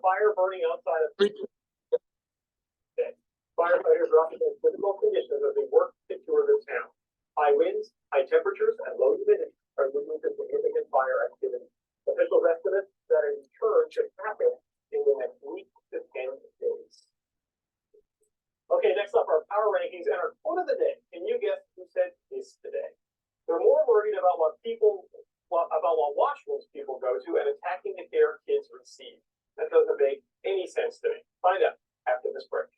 fire burning outside of firefighters are often in difficult conditions as they work to cure the town. High winds, high temperatures, and low humidity are leading to significant fire activity. Officials estimate that a return should happen in the next week to 10 days. Okay, next up are power rankings and our quote of the day. Can you guess who said this today? They're more worried about what washrooms people go to and attacking the care kids receive. That doesn't make any sense to me. Find out after this break.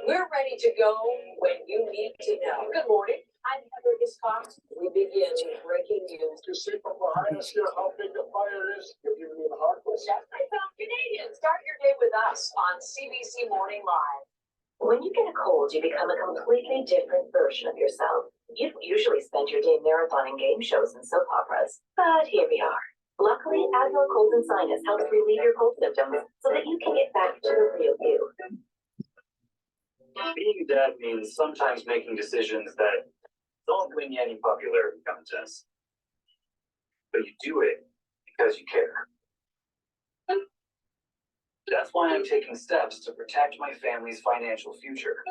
We're ready to go when you need to know. Good morning. I'm Heather Hiscox. We begin with breaking news. To see from behind us here how big the fire is, if you need a heart. That's my fellow Canadians. Start your day with us on CBC Morning Live. When you get a cold, you become a completely different version of yourself. You don't usually spend your day marathoning game shows and soap operas, but here we are. Luckily, Admiral Cold and Sinus helps relieve your cold symptoms so that you can get back to the real you. Being a dad means sometimes making decisions that don't win you any popularity contests. But you do it because you care. That's why I'm taking steps to protect my family's financial future.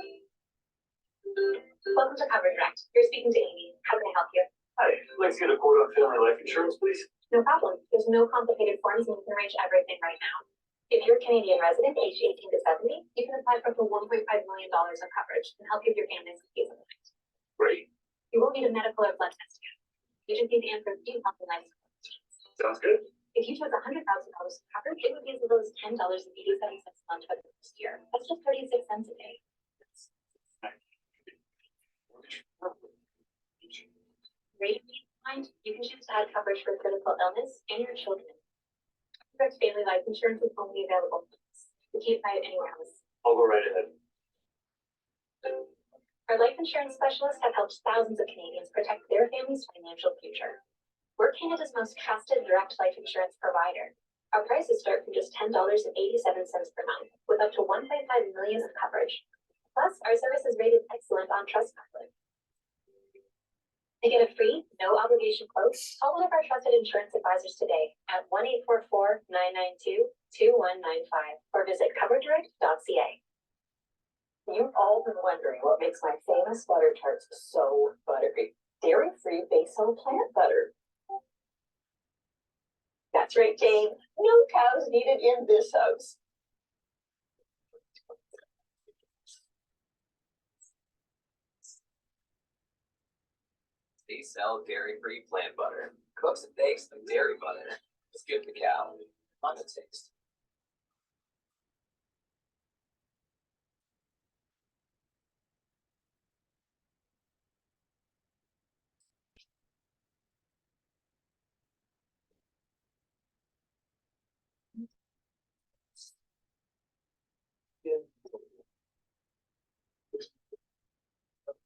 Welcome to Cover Direct. You're speaking to Amy. How can I help you? Hi, let's get a quote on family life insurance, please. No problem. There's no complicated forms and you can arrange everything right now. If you're a Canadian resident aged 18 to 70, you can apply for up to $1.5 million of coverage and help give your family some peace of mind. Great. You won't need a medical or blood test again. You just need to answer a few health and lifestyle questions. Sounds good. If you took $100,000 of coverage, it would be as little as $10.87 a month for the first year. That's just 36 cents a day. Rate of peace of mind, you can choose to add coverage for critical illness and your children. Direct family life insurance is only available for us. We can't find it anywhere else. I'll go right ahead. Our life insurance specialists have helped thousands of Canadians protect their family's financial future. We're Canada's most trusted direct life insurance provider. Our prices start from just $10.87 per month, with up to $1.5 million of coverage. Plus, our service is rated excellent on Trustpilot. To get a free, no obligation quote, call one of our trusted insurance advisors today at 1-844-992-2195 or visit coverdirect.ca. You've all been wondering what makes my famous butter tarts so buttery. Dairy-free basil plant butter. That's right, Jane. No cows needed in this house. They sell dairy-free plant butter. Cooks and bakes like dairy butter. It's good for cow. On the taste.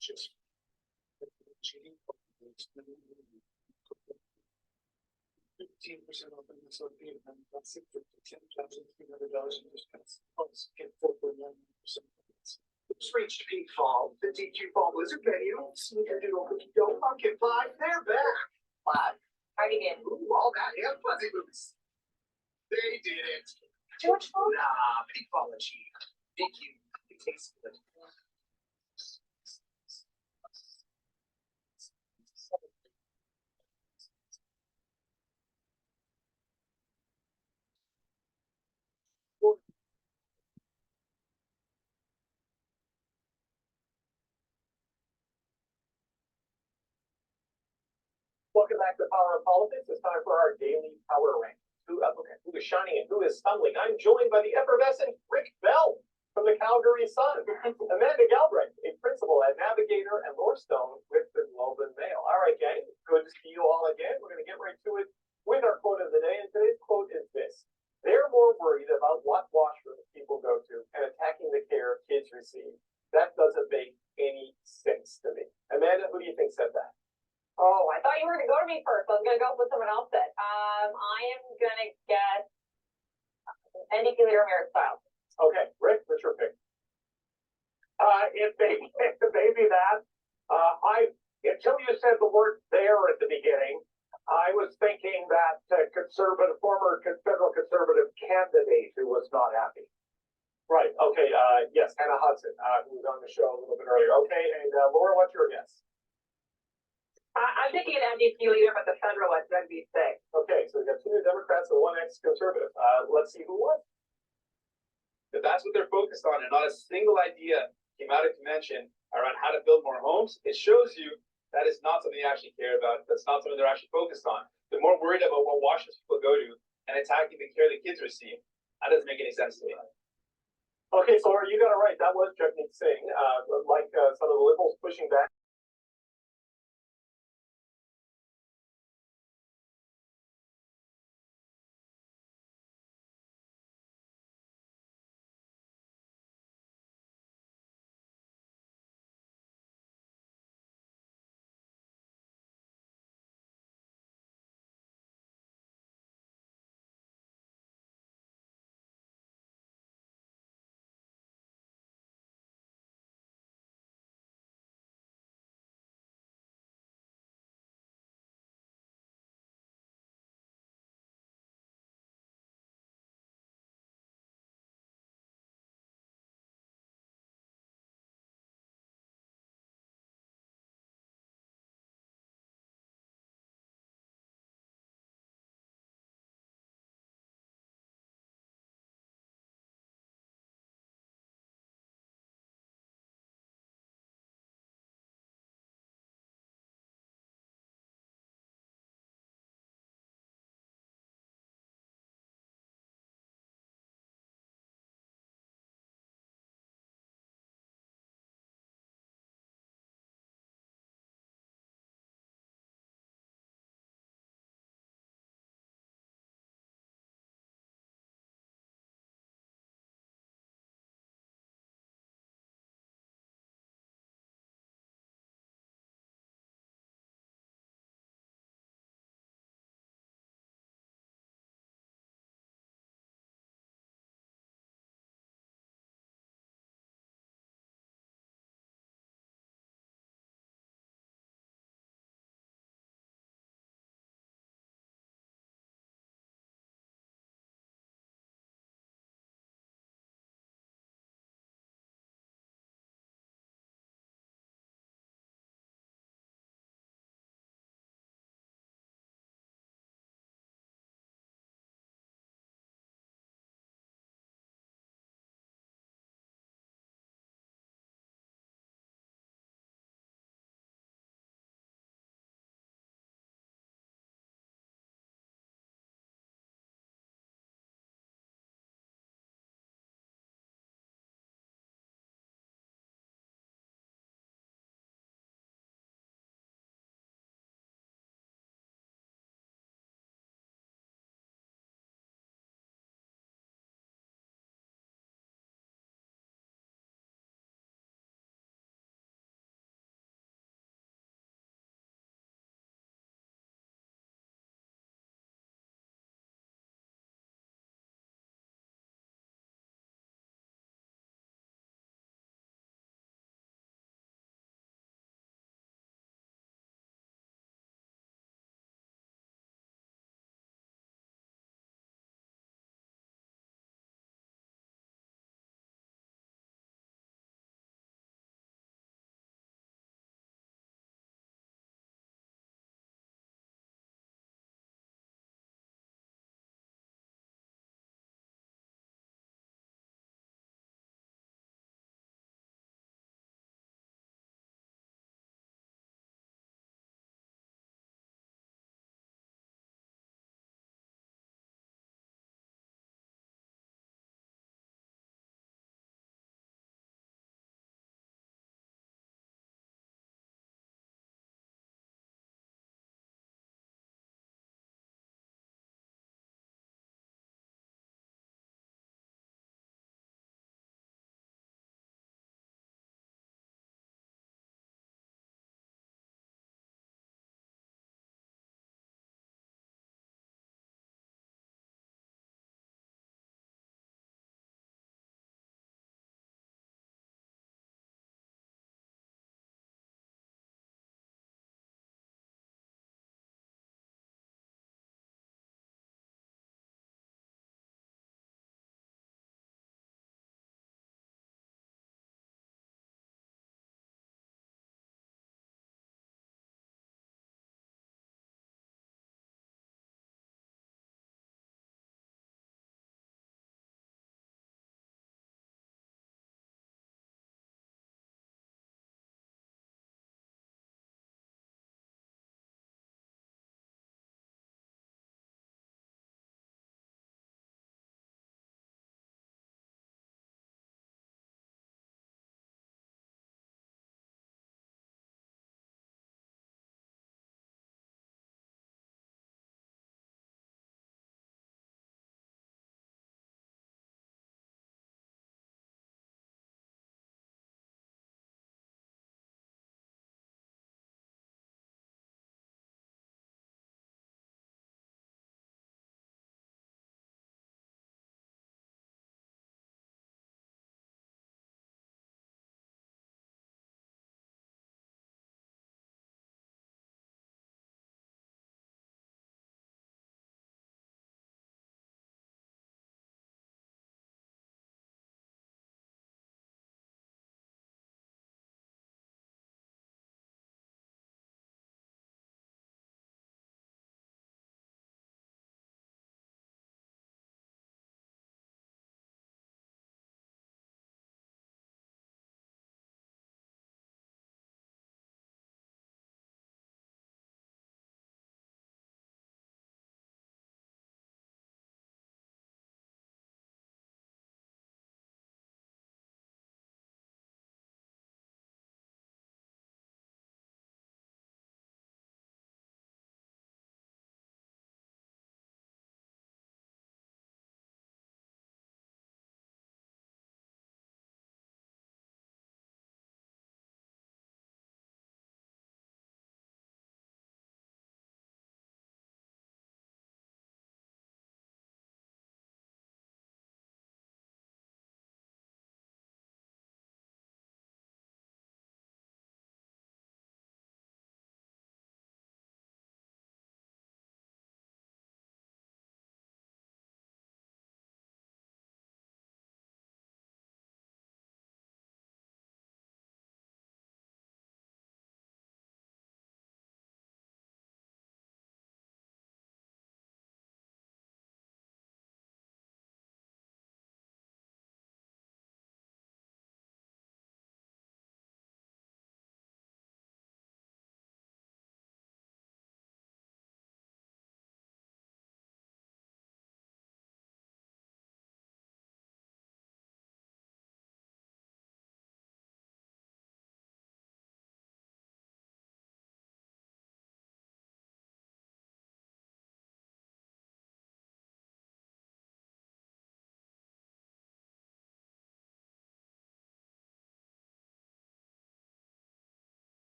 Just 15% off MSRP and then that's it for $10,300 in discounts. Plus, get 4.9%. It's reached peak fall. The DQ Fall Blizzard venue. Sneakerdoodle cookie dough pumpkin pie. They're back. Wow. Already did. Ooh, all that and fuzzy boots. They did it. George Floyd? Nah, big fall achieved. DQ. It tastes good. Welcome back to Power of Politics. It's time for our daily power rank. Who is shining and who is stumbling? I'm joined by the effervescent Rick Bell from the Calgary Sun. Amanda Galbraith, a principal at Navigator and Lorestone with the Globe and Mail. All right, gang. Good to see you all again. We're going to get right to it with our quote of the day. And today's quote is this: they're more worried about what washrooms people go to and attacking the care kids receive. That doesn't make any sense to me. Amanda, who do you think said that? Oh, I thought you were going to go to me first. I was going to go with someone else that. I am going to guess Enrique Ramirez style. Okay, Rick, what's your pick? It may be that. Until you said the word there at the beginning, I was thinking that former federal conservative candidate who was not happy. Right, okay, yes, Hannah Hudson, who was on the show a little bit earlier. Okay, and Laura, what's your guess? I'm thinking an MDP leader, but the federalist, that'd be sick. Okay, so we've got 2 New Democrats and 1 ex-conservative. Let's see who won. If that's what they're focused on and not a single idea came out of convention around how to build more homes, it shows you that is not something they actually care about. That's not something they're actually focused on. They're more worried about what washrooms people go to and attacking the care the kids receive. That doesn't make any sense to me. Okay, so Laura, you got it right. That was Jagmeet Singh. Like some of the liberals pushing back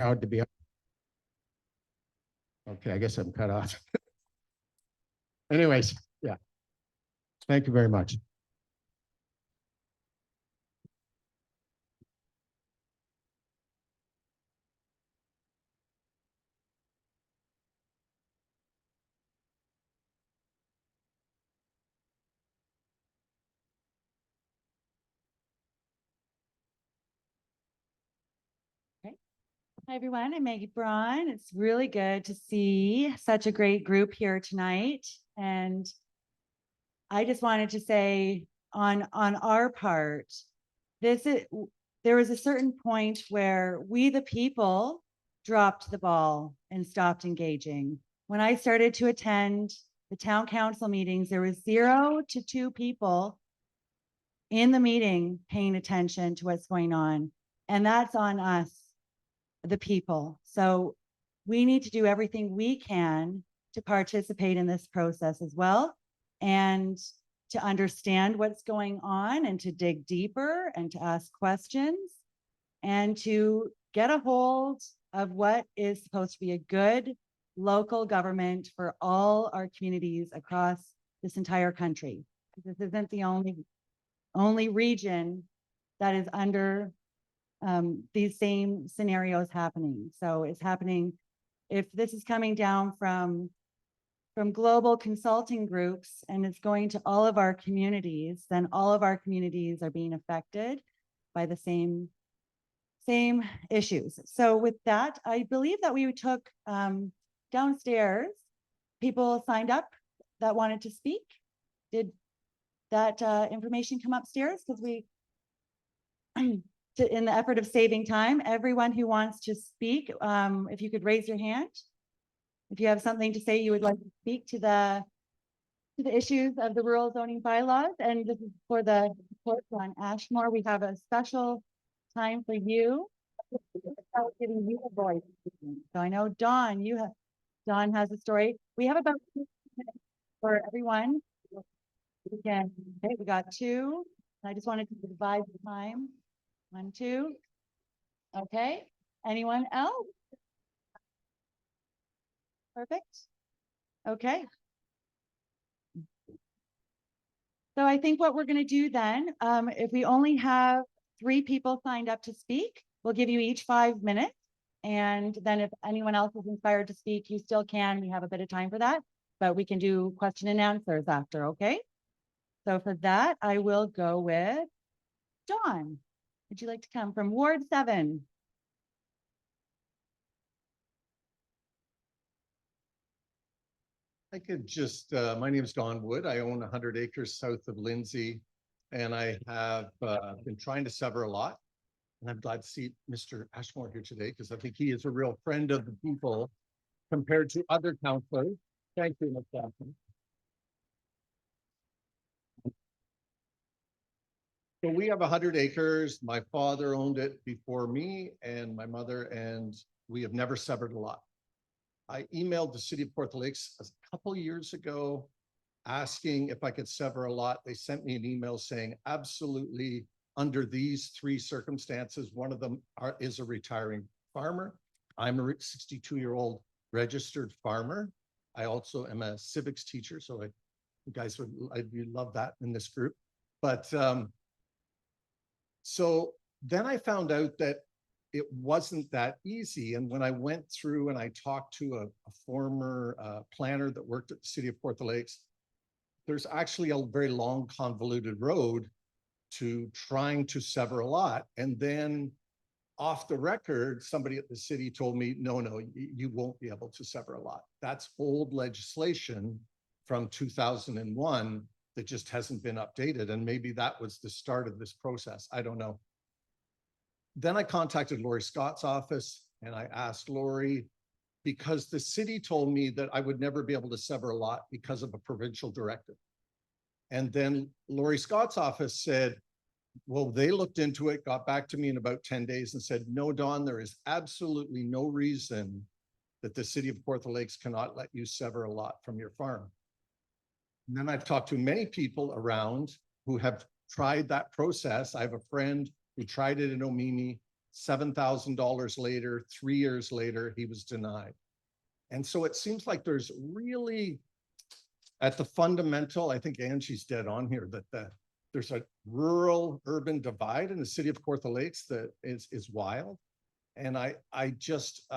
proud to be. Okay, I guess I'm cut off. Anyways, yeah. Thank you very much. Hi, everyone. I'm Maggie Braun. It's really good to see such a great group here tonight. And I just wanted to say on our part, there was a certain point where we, the people, dropped the ball and stopped engaging. When I started to attend the town council meetings, there was 0 to 2 people in the meeting paying attention to what's going on. And that's on us, the people. So we need to do everything we can to participate in this process as well, and to understand what's going on and to dig deeper and to ask questions and to get a hold of what is supposed to be a good local government for all our communities across this entire country. This isn't the only region that is under these same scenarios happening. So it's happening, if this is coming down from global consulting groups and it's going to all of our communities, then all of our communities are being affected by the same issues. So with that, I believe that we took downstairs, people signed up that wanted to speak. Did that information come upstairs? Because we in the effort of saving time, everyone who wants to speak, if you could raise your hand. If you have something to say, you would like to speak to the issues of the rural zoning bylaws. And this is for the report on Ashmore. We have a special time for you, giving you a voice. So I know Dawn has a story. We have about 2 minutes for everyone. Okay, we got 2. I just wanted to divide the time. 1, 2. Okay. Anyone else? Perfect. Okay. So I think what we're going to do then, if we only have 3 people signed up to speak, we'll give you each 5 minutes. And then if anyone else is inspired to speak, you still can. We have a bit of time for that, but we can do question and answers after. Okay. So for that, I will go with Dawn. Would you like to come from Ward 7? I could just, my name is Don Wood. I own 100 acres south of Lindsay, and I have been trying to sever a lot. And I'm glad to see Mr. Ashmore here today, because I think he is a real friend of the people compared to other councillors. Thank you, Mr. Ashmore. So we have 100 acres. My father owned it before me and my mother, and we have never severed a lot. I emailed the city of Kawartha Lakes a couple years ago asking if I could sever a lot. They sent me an email saying, absolutely, under these 3 circumstances. One of them is a retiring farmer. I'm a 62-year-old registered farmer. I also am a civics teacher, so you guys would love that in this group. But so then I found out that it wasn't that easy. And when I went through and I talked to a former planner that worked at the city of Kawartha Lakes, there's actually a very long, convoluted road to trying to sever a lot. And then off the record, somebody at the city told me, no, you won't be able to sever a lot. That's old legislation from 2001 that just hasn't been updated. And maybe that was the start of this process. I don't know. Then I contacted Lori Scott's office and I asked Lori, because the city told me that I would never be able to sever a lot because of a provincial directive. And then Lori Scott's office said, well, they looked into it, got back to me in about 10 days and said, no, Don, there is absolutely no reason that the city of Kawartha Lakes cannot let you sever a lot from your farm. And then I've talked to many people around who have tried that process. I have a friend who tried it in Omimi, $7,000 later, 3 years later, he was denied. And so it seems like there's really, at the fundamental, I think Angie's dead on here, that there's a rural urban divide in the city of Kawartha Lakes that is wild. And I just,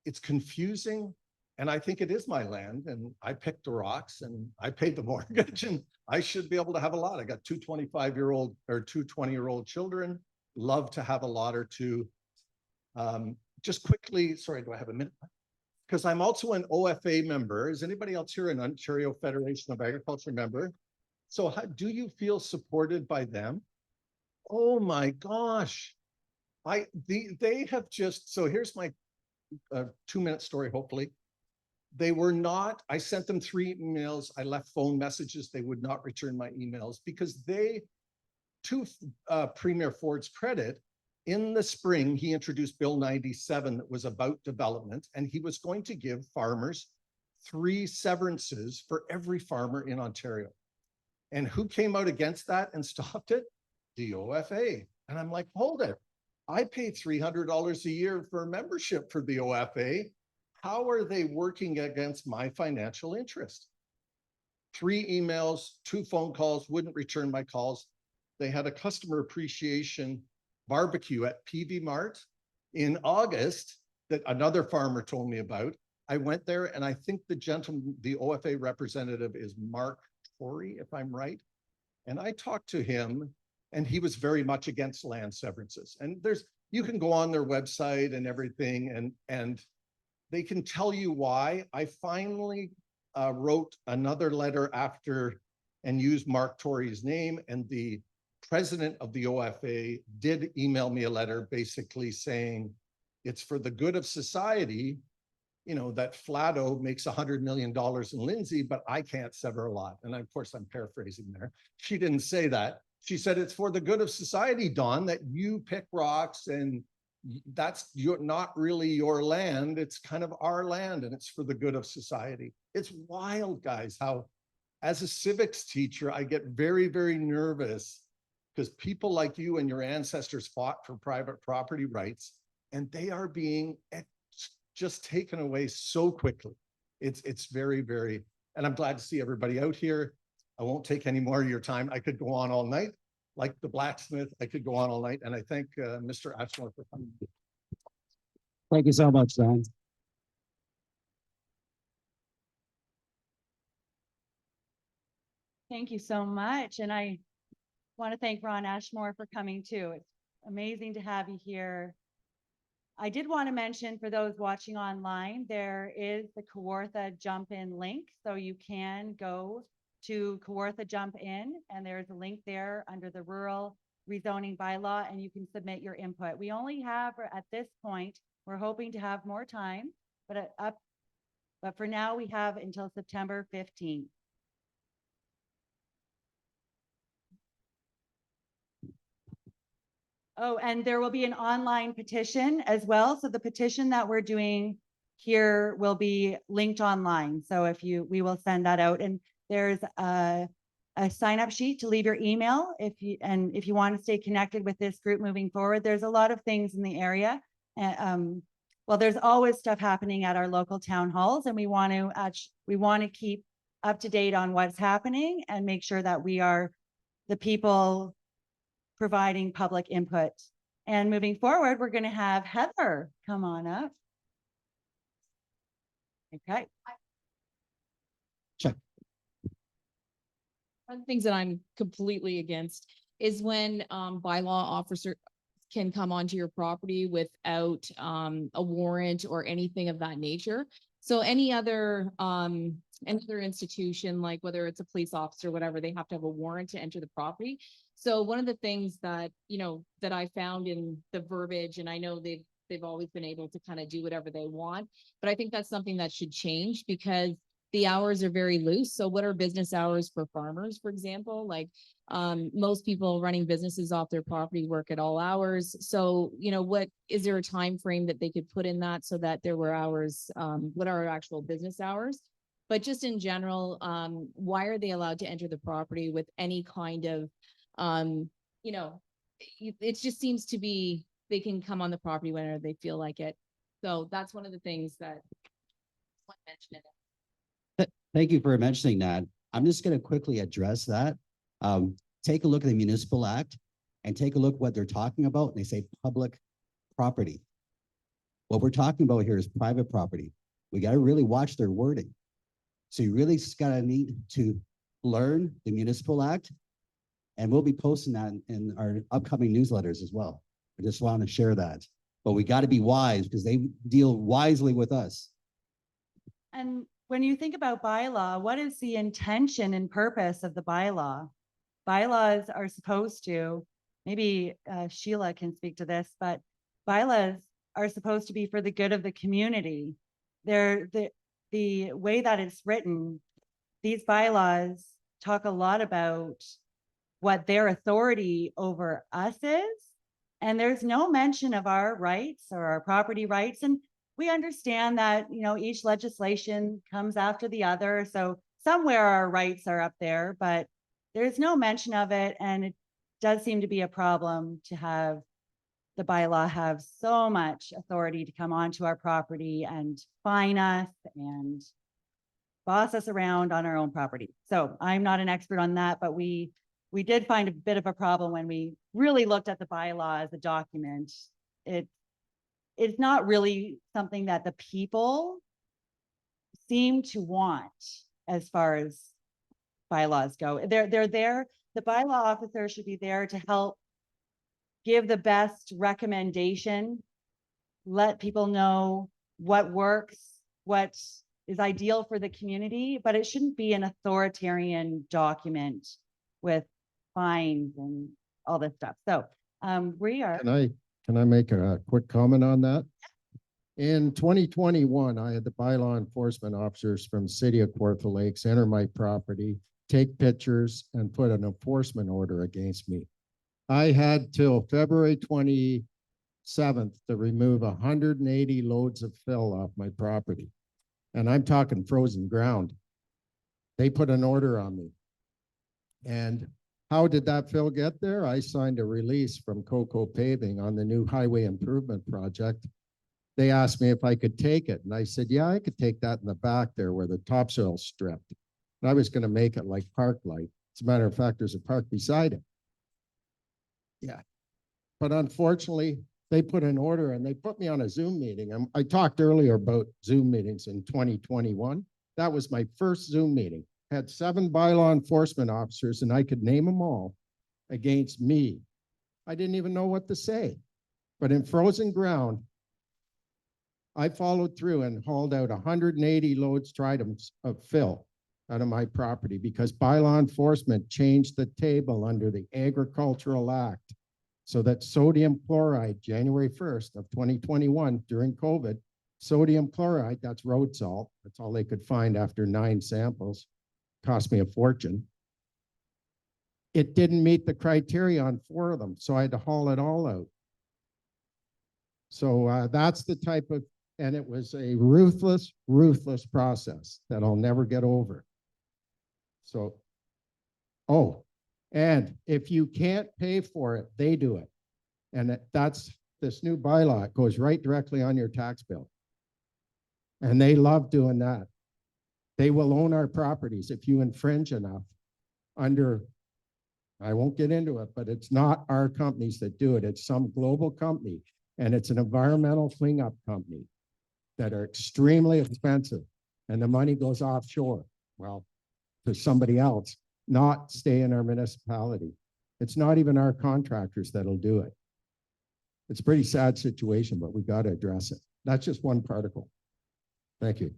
it's confusing. And I think it is my land, and I picked the rocks and I paid the mortgage, and I should be able to have a lot. I got two 25-year-old or two 20-year-old children. Love to have a lot or two. Just quickly, sorry, do I have a minute? Because I'm also an OFA member. Is anybody else here an Ontario Federation of Agriculture member? So how do you feel supported by them? Oh my gosh. They have just, so here's my 2-minute story, hopefully. They were not, I sent them 3 emails. I left phone messages. They would not return my emails because to Premier Ford's credit, in the spring, he introduced Bill 97 that was about development, and he was going to give farmers 3 severances for every farmer in Ontario. And who came out against that and stopped it? The OFA. And I'm like, hold it. I pay $300 a year for membership for the OFA. How are they working against my financial interest? 3 emails, 2 phone calls, wouldn't return my calls. They had a customer appreciation barbecue at PV Mart in August that another farmer told me about. I went there, and I think the gentleman, the OFA representative, is Mark Torrey, if I'm right. And I talked to him, and he was very much against land severances. And you can go on their website and everything, and they can tell you why. I finally wrote another letter after and used Mark Torrey's name, and the president of the OFA did email me a letter basically saying it's for the good of society, you know, that Flato makes $100 million in Lindsay, but I can't sever a lot. And of course, I'm paraphrasing there. She didn't say that. She said it's for the good of society, Don, that you pick rocks, and that's not really your land. It's kind of our land, and it's for the good of society. It's wild, guys, how as a civics teacher, I get very, very nervous because people like you and your ancestors fought for private property rights, and they are being just taken away so quickly. It's very, very, and I'm glad to see everybody out here. I won't take any more of your time. I could go on all night, like the blacksmith. I could go on all night, and I thank Mr. Ashmore for coming. Thank you so much, Don. Thank you so much. And I want to thank Ron Ashmore for coming too. It's amazing to have you here. I did want to mention for those watching online, there is the Kawartha Jump In link. So you can go to Kawartha Jump In, and there's a link there under the rural rezoning bylaw, and you can submit your input. We only have at this point, we're hoping to have more time, but for now we have until September 15th. Oh, and there will be an online petition as well. So the petition that we're doing here will be linked online. So we will send that out, and there's a sign up sheet to leave your email if you want to stay connected with this group moving forward. There's a lot of things in the area. Well, there's always stuff happening at our local town halls, and we want to keep up to date on what's happening and make sure that we are the people providing public input. And moving forward, we're going to have Heather come on up. Okay. Check. One of the things that I'm completely against is when bylaw officer can come onto your property without a warrant or anything of that nature. So any other institution, like whether it's a police officer, whatever, they have to have a warrant to enter the property. So one of the things that, that I found in the verbiage, and I know they've always been able to kind of do whatever they want, but I think that's something that should change because the hours are very loose. So what are business hours for farmers, for example? Like most people running businesses off their property work at all hours. So, what is there a time frame that they could put in that so that there were hours, what are actual business hours? But just in general, why are they allowed to enter the property with any kind of, it just seems to be, they can come on the property whenever they feel like it. So that's one of the things that I mentioned. Thank you for mentioning that. I'm just going to quickly address that. Take a look at the Municipal Act and take a look what they're talking about. And they say public property. What we're talking about here is private property. We got to really watch their wording. So you really got to need to learn the Municipal Act, and we'll be posting that in our upcoming newsletters as well. I just want to share that. But we got to be wise because they deal wisely with us. And when you think about bylaw, what is the intention and purpose of the bylaw? Bylaws are supposed to, maybe Sheila can speak to this, but bylaws are supposed to be for the good of the community. They're the way that it's written, these bylaws talk a lot about what their authority over us is. And there's no mention of our rights or our property rights. And we understand that, you know, each legislation comes after the other. So somewhere our rights are up there, but there's no mention of it. And it does seem to be a problem to have the bylaw have so much authority to come onto our property and fine us and boss us around on our own property. So I'm not an expert on that, but we did find a bit of a problem when we really looked at the bylaw as a document. It's not really something that the people seem to want as far as bylaws go. They're there. The bylaw officer should be there to help give the best recommendation, let people know what works, what is ideal for the community, but it shouldn't be an authoritarian document with fines and all this stuff. So we are. Can I make a quick comment on that? In 2021, I had the bylaw enforcement officers from City of Kawartha Lakes enter my property, take pictures, and put an enforcement order against me. I had till February 27th to remove 180 loads of fill off my property. And I'm talking frozen ground. They put an order on me. And how did that fill get there? I signed a release from Coco Paving on the new highway improvement project. They asked me if I could take it. And I said, yeah, I could take that in the back there where the topsoil's stripped. And I was going to make it like park light. As a matter of fact, there's a park beside it. Yeah. But unfortunately, they put an order and they put me on a Zoom meeting. I talked earlier about Zoom meetings in 2021. That was my first Zoom meeting. I had 7 bylaw enforcement officers and I could name them all against me. I didn't even know what to say. But in frozen ground, I followed through and hauled out 180 loads tritums of fill out of my property because bylaw enforcement changed the table under the Agricultural Act so that sodium chloride, January 1st of 2021 during COVID, sodium chloride, that's road salt. That's all they could find after 9 samples. Cost me a fortune. It didn't meet the criteria on 4 of them, so I had to haul it all out. So that's the type of, and it was a ruthless, ruthless process that I'll never get over. So, oh, and if you can't pay for it, they do it. And that's this new bylaw. It goes right directly on your tax bill. And they love doing that. They will own our properties if you infringe enough under, I won't get into it, but it's not our companies that do it. It's some global company, and it's an environmental cleanup company that are extremely expensive, and the money goes offshore. Well, to somebody else, not stay in our municipality. It's not even our contractors that'll do it. It's a pretty sad situation, but we got to address it. That's just one particle. Thank you.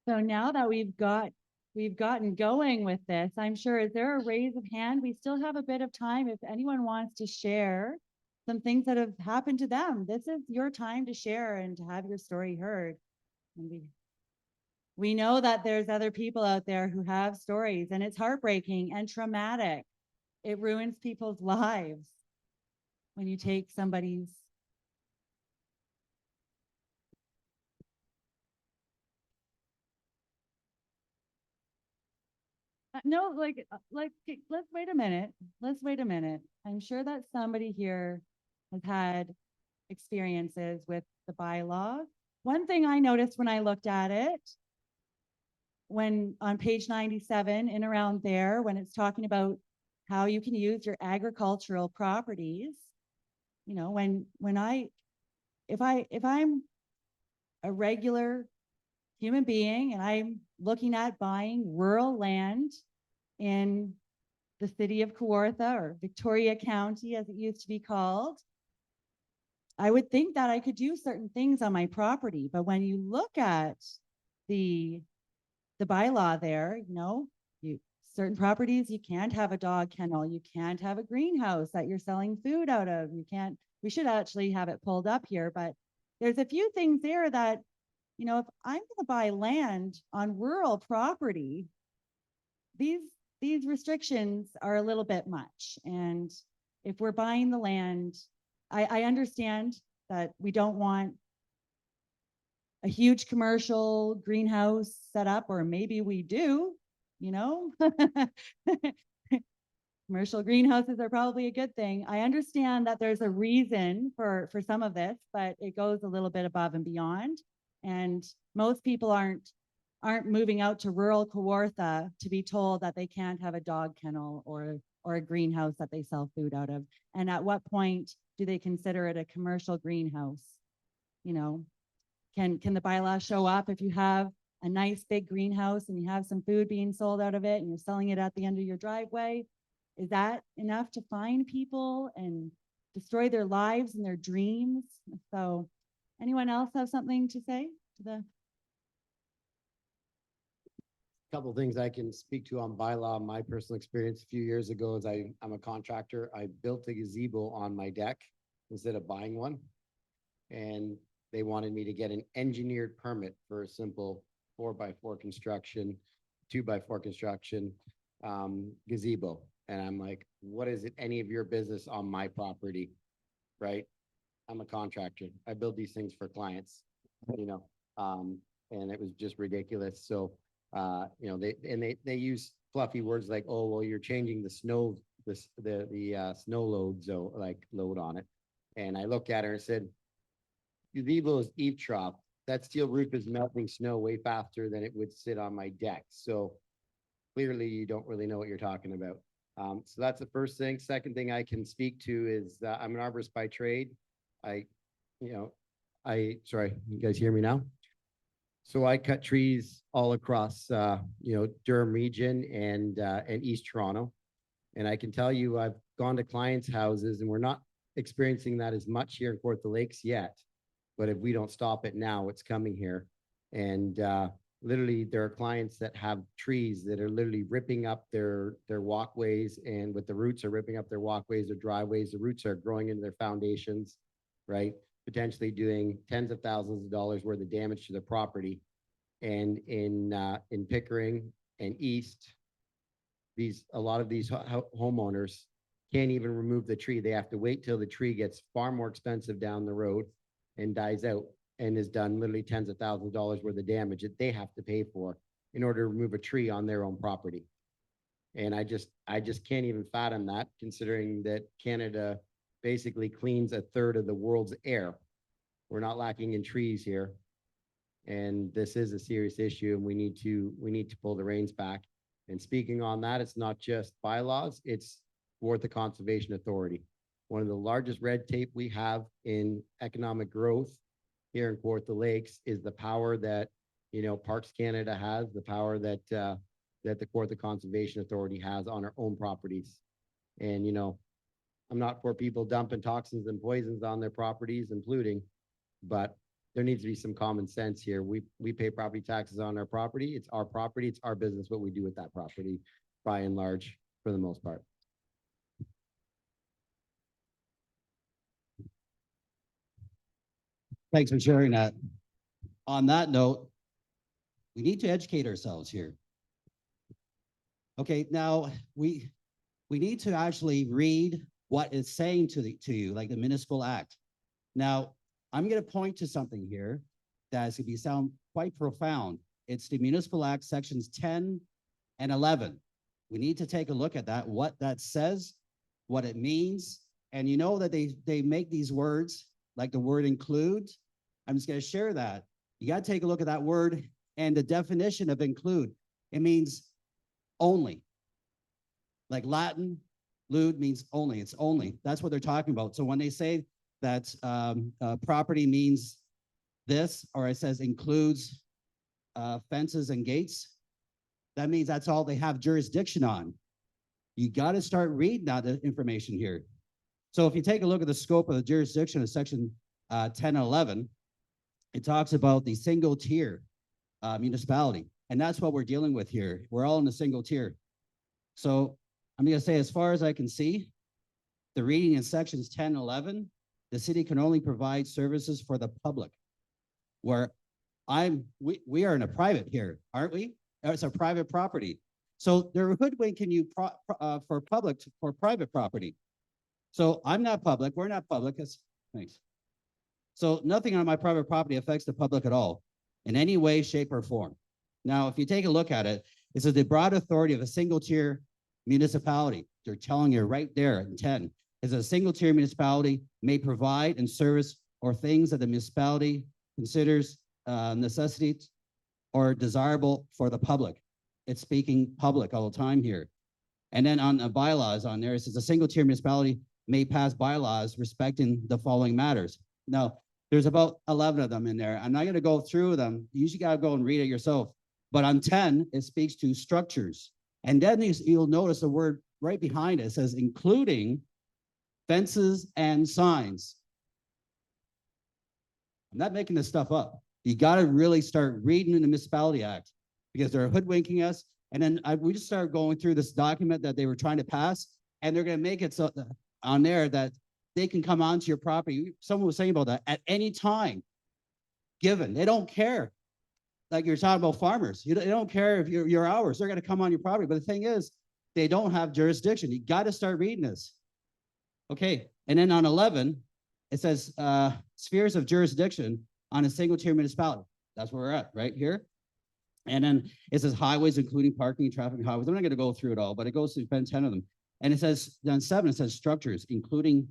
So now that we've gotten going with this, I'm sure, is there a raise of hand? We still have a bit of time if anyone wants to share some things that have happened to them. This is your time to share and to have your story heard. And we know that there's other people out there who have stories, and it's heartbreaking and traumatic. It ruins people's lives when you take somebody's. No, let's wait a minute. Let's wait a minute. I'm sure that somebody here has had experiences with the bylaw. One thing I noticed when I looked at it, when on page 97 and around there, when it's talking about how you can use your agricultural properties, you know, if I'm a regular human being and I'm looking at buying rural land in the city of Kawartha or Victoria County, as it used to be called, I would think that I could do certain things on my property. But when you look at the bylaw there, you know, certain properties, you can't have a dog kennel, you can't have a greenhouse that you're selling food out of. We should actually have it pulled up here, but there's a few things there that, you know, if I'm going to buy land on rural property, these restrictions are a little bit much. And if we're buying the land, I understand that we don't want a huge commercial greenhouse set up, or maybe we do, you know. Commercial greenhouses are probably a good thing. I understand that there's a reason for some of this, but it goes a little bit above and beyond. And most people aren't moving out to rural Kawartha to be told that they can't have a dog kennel or a greenhouse that they sell food out of. And at what point do they consider it a commercial greenhouse? You know, can the bylaw show up if you have a nice big greenhouse and you have some food being sold out of it and you're selling it at the end of your driveway? Is that enough to fine people and destroy their lives and their dreams? So anyone else have something to say to the? Couple of things I can speak to on bylaw. My personal experience a few years ago is I'm a contractor. I built a gazebo on my deck instead of buying one. And they wanted me to get an engineered permit for a simple 4x4 construction, 2x4 construction gazebo. And I'm like, what is it any of your business on my property? Right? I'm a contractor. I build these things for clients, you know, and it was just ridiculous. So, you know, they use fluffy words like, oh, well, you're changing the snow, the snow load, so like load on it. And I looked at her and said, gazebo is eave trough. That steel roof is melting snow way faster than it would sit on my deck. So clearly you don't really know what you're talking about. So that's the first thing. Second thing I can speak to is I'm an arborist by trade. Sorry, you guys hear me now? So I cut trees all across, you know, Durham region and East Toronto. And I can tell you, I've gone to clients' houses and we're not experiencing that as much here in Kawartha Lakes yet. But if we don't stop it now, it's coming here. And literally there are clients that have trees that are literally ripping up their walkways, and with the roots are ripping up their walkways or driveways. The roots are growing into their foundations, right? Potentially doing tens of thousands of dollars worth of damage to the property. And in Pickering and East, a lot of these homeowners can't even remove the tree. They have to wait till the tree gets far more expensive down the road and dies out and is done literally tens of thousands of dollars worth of damage that they have to pay for in order to remove a tree on their own property. And I just can't even fathom that, considering that Canada basically cleans a third of the world's air. We're not lacking in trees here. And this is a serious issue, and we need to pull the reins back. And speaking on that, it's not just bylaws, it's Kawartha Conservation Authority. One of the largest red tape we have in economic growth here in Kawartha Lakes is the power that, you know, Parks Canada has, the power that that the Kawartha Conservation Authority has on our own properties. And, you know, I'm not for people dumping toxins and poisons on their properties and polluting, but there needs to be some common sense here. We pay property taxes on our property. It's our property. It's our business what we do with that property, by and large, for the most part. Thanks for sharing that. On that note, we need to educate ourselves here. Okay, now we need to actually read what it's saying to you, like the municipal act. Now, I'm going to point to something here that is going to sound quite profound. It's the municipal act sections 10 and 11. We need to take a look at that, what that says, what it means. And you know that they make these words, like the word include. I'm just going to share that. You got to take a look at that word and the definition of include. It means only. Like Latin, lude means only. It's only. That's what they're talking about. So when they say that property means this, or it says includes fences and gates, that means that's all they have jurisdiction on. You got to start reading that information here. So if you take a look at the scope of the jurisdiction of section 10 and 11, it talks about the single tier municipality. And that's what we're dealing with here. We're all in the single tier. So I'm going to say, as far as I can see, the reading in sections 10 and 11, the city can only provide services for the public. Where we are in a private here, aren't we? It's a private property. So they're hoodwinking you for private property. So I'm not public, we're not public, thanks. So nothing on my private property affects the public at all, in any way, shape, or form. Now, if you take a look at it, it says the broad authority of a single tier municipality. They're telling you right there in 10, is a single tier municipality may provide and service or things that the municipality considers necessities or desirable for the public. It's speaking public all the time here. And then on the bylaws on there, it says a single tier municipality may pass bylaws respecting the following matters. Now, there's about 11 of them in there. I'm not going to go through them. You usually got to go and read it yourself. But on 10, it speaks to structures. And then you'll notice a word right behind it. It says including fences and signs. I'm not making this stuff up. You got to really start reading the Municipality Act, because they're hoodwinking us. And then we just started going through this document that they were trying to pass, and they're going to make it so on there that they can come onto your property. Someone was saying about that at any time given. They don't care. Like you're talking about farmers. They don't care if your hours. They're going to come on your property. But the thing is, they don't have jurisdiction. You got to start reading this. Okay. And then on 11, it says spheres of jurisdiction on a single tier municipality. That's where we're at right here. And then it says highways, including parking and traffic highways. I'm not going to go through it all, but it goes through 10 of them. And it says, on 7, it says structures, including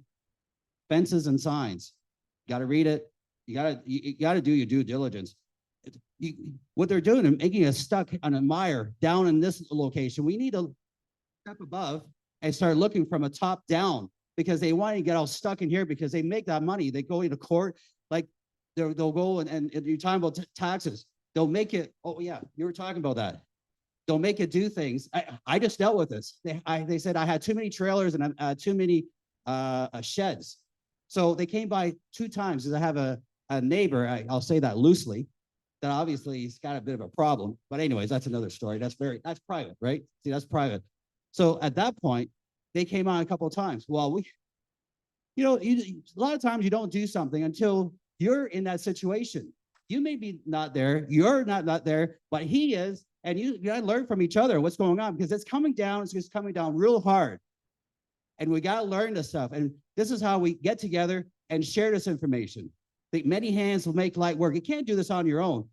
fences and signs. Got to read it. You got to do your due diligence. What they're doing, they're making us stuck on a mire down in this location. We need to step above and start looking from a top down, because they want to get all stuck in here because they make that money. They go into court, like they'll go and you're talking about taxes. They'll make it. Oh yeah, you were talking about that. They'll make it do things. I just dealt with this. They said I had too many trailers and too many sheds. So they came by 2 times, because I have a neighbor. I'll say that loosely. That obviously he's got a bit of a problem. But anyways, that's another story. That's private, right? See, that's private. So at that point, they came on a couple of times. Well, a lot of times you don't do something until you're in that situation. You may be not there, you're not there, but he is, and you gotta learn from each other what's going on, because it's coming down, it's just coming down real hard. And we gotta learn this stuff. And this is how we get together and share this information. I think many hands will make light work. You can't do this on your own.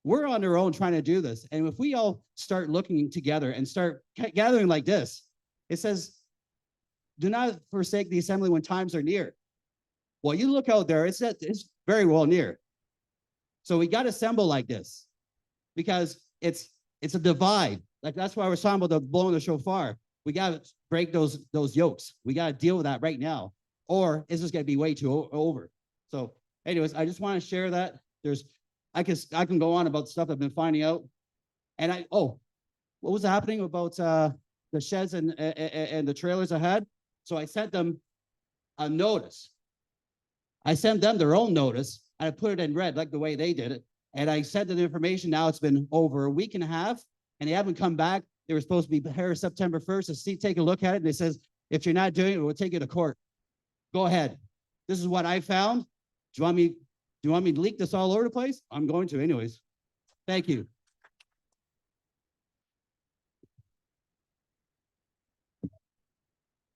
We're on our own trying to do this. And if we all start looking together and start gathering like this, it says, do not forsake the assembly when times are near. Well, you look out there, it's very well near. So we got to assemble like this, because it's a divide. Like that's why we're talking about the blowing the shofar. We got to break those yokes. We got to deal with that right now, or it's just going to be way too over. So anyways, I just want to share that. I can go on about stuff I've been finding out. And what was happening about the sheds and the trailers I had? So I sent them a notice. I sent them their own notice, and I put it in red like the way they did it. And I sent them the information. Now it's been over a week and a half, and they haven't come back. They were supposed to be here September 1st to take a look at it. And it says, if you're not doing it, we'll take you to court. Go ahead. This is what I found. Do you want me to leak this all over the place? I'm going to anyways. Thank you.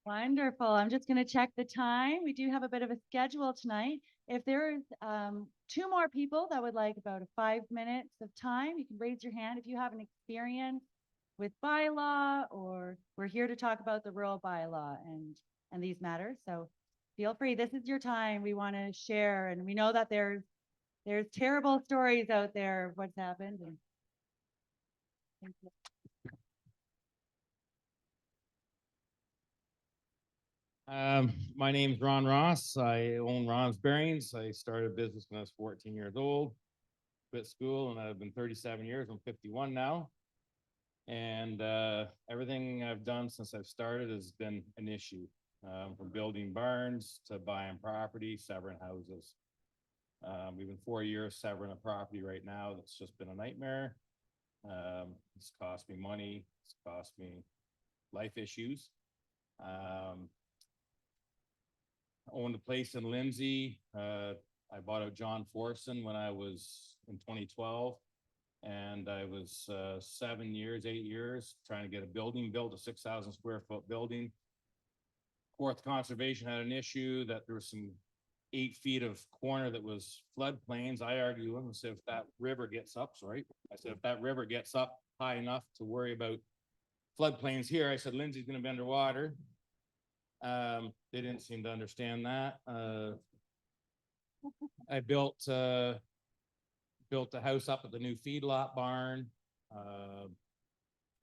Wonderful. I'm just going to check the time. We do have a bit of a schedule tonight. If there's 2 more people that would like about 5 minutes of time, you can raise your hand if you have an experience with bylaw, or we're here to talk about the rural bylaw and these matters. So feel free, this is your time. We want to share, and we know that there's terrible stories out there of what's happened. And thank you. My name's Ron Ross. I own Ron's Bearings. I started business when I was 14 years old, quit school, and I've been 37 years. I'm 51 now. And everything I've done since I've started has been an issue, from building barns to buying property, severing houses. We've been 4 years severing a property right now that's just been a nightmare. It's cost me money. It's cost me life issues. Owned a place in Lindsay. I bought out John Forson when I was in 2012. And I was 7 years, 8 years trying to get a building built, a 6,000 square foot building. Kawartha Conservation had an issue that there was some 8 feet of corner that was floodplains. I argued with them and said, if that river gets up, if that river gets up high enough to worry about floodplains here, I said, Lindsay's going to be underwater. They didn't seem to understand that. I built the house up at the new feedlot barn.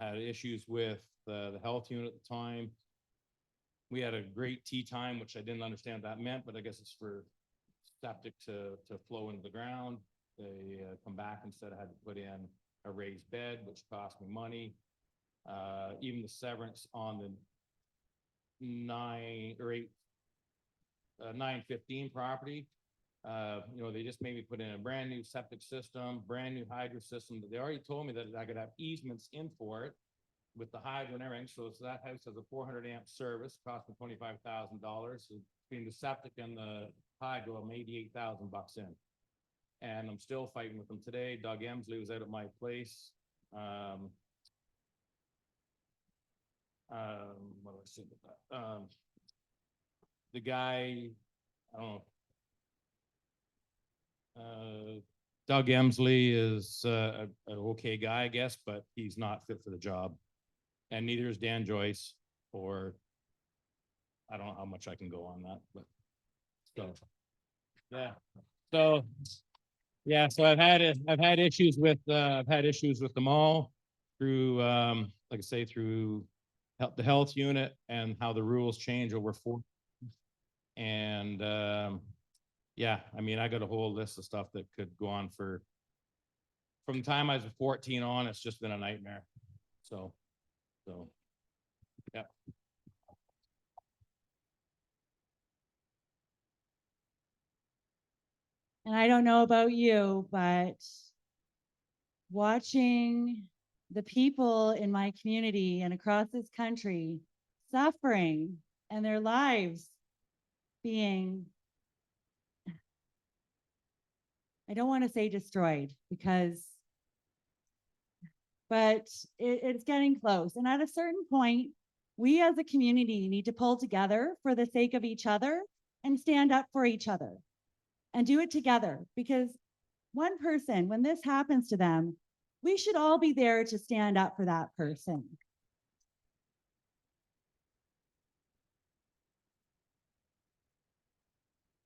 Had issues with the health unit at the time. We had a great tea time, which I didn't understand what that meant, but I guess it's for septic to flow into the ground. They come back and said I had to put in a raised bed, which cost me money. Even the severance on the 915 property. They just made me put in a brand new septic system, brand new hydro system. They already told me that I could have easements in for it with the hydro and everything. So that house has a 400 amp service, cost me $25,000. So between the septic and the hydro, I'm $88,000 in. And I'm still fighting with them today. Doug Emsley was out at my place. What do I say about that? The guy, I don't know. Doug Emsley is an okay guy, I guess, but he's not fit for the job. And neither is Dan Joyce, or I don't know how much I can go on that, but so yeah. So I've had issues with them all through like I say, through the health unit and how the rules change over 4. And yeah, I mean, I got a whole list of stuff that could go on from the time I was 14 on. It's just been a nightmare. So yeah. And I don't know about you, but watching the people in my community and across this country suffering and their lives being, I don't want to say destroyed but it's getting close. And at a certain point, we as a community need to pull together for the sake of each other and stand up for each other and do it together. Because one person, when this happens to them, we should all be there to stand up for that person.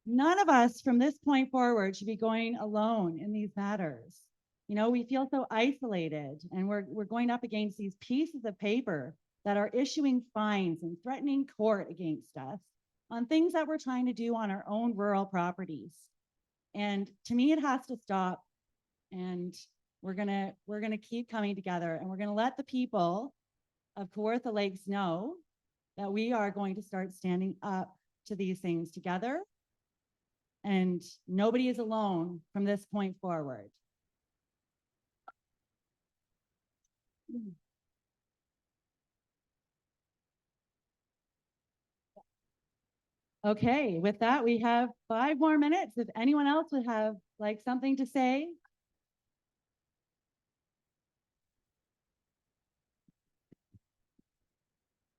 None of us from this point forward should be going alone in these matters. We feel so isolated, and we're going up against these pieces of paper that are issuing fines and threatening court against us on things that we're trying to do on our own rural properties. And to me, it has to stop. And we're gonna keep coming together, and we're gonna let the people of Kawartha Lakes know that we are going to start standing up to these things together. And nobody is alone from this point forward. Okay, with that, we have 5 more minutes. If anyone else would have like something to say.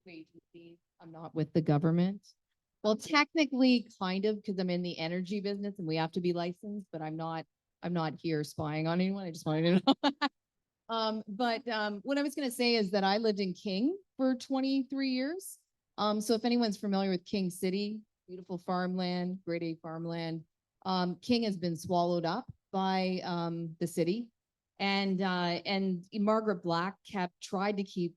Agencies. I'm not with the government. Well, technically kind of, because I'm in the energy business and we have to be licensed, but I'm not here spying on anyone. I just wanted to know. What I was gonna say is that I lived in King for 23 years. So if anyone's familiar with King City, beautiful farmland, grade A farmland, King has been swallowed up by the city. And Margaret Black tried to keep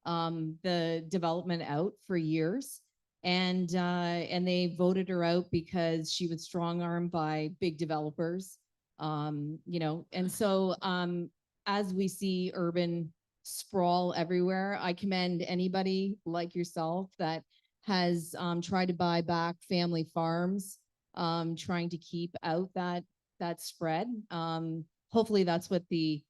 the development out for years. And they voted her out because she was strong-armed by big developers. And so as we see urban sprawl everywhere, I commend anybody like yourself that has tried to buy back family farms, trying to keep out that spread. Hopefully that's what the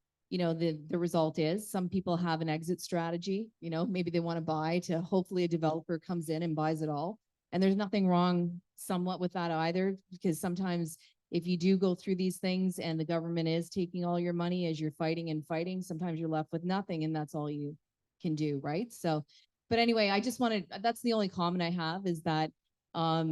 result is. Some people have an exit strategy, maybe they want to buy to hopefully a developer comes in and buys it all. And there's nothing wrong somewhat with that either, because sometimes if you do go through these things and the government is taking all your money as you're fighting and fighting, sometimes you're left with nothing and that's all you can do, right? So, but anyway, that's the only comment I have is that, I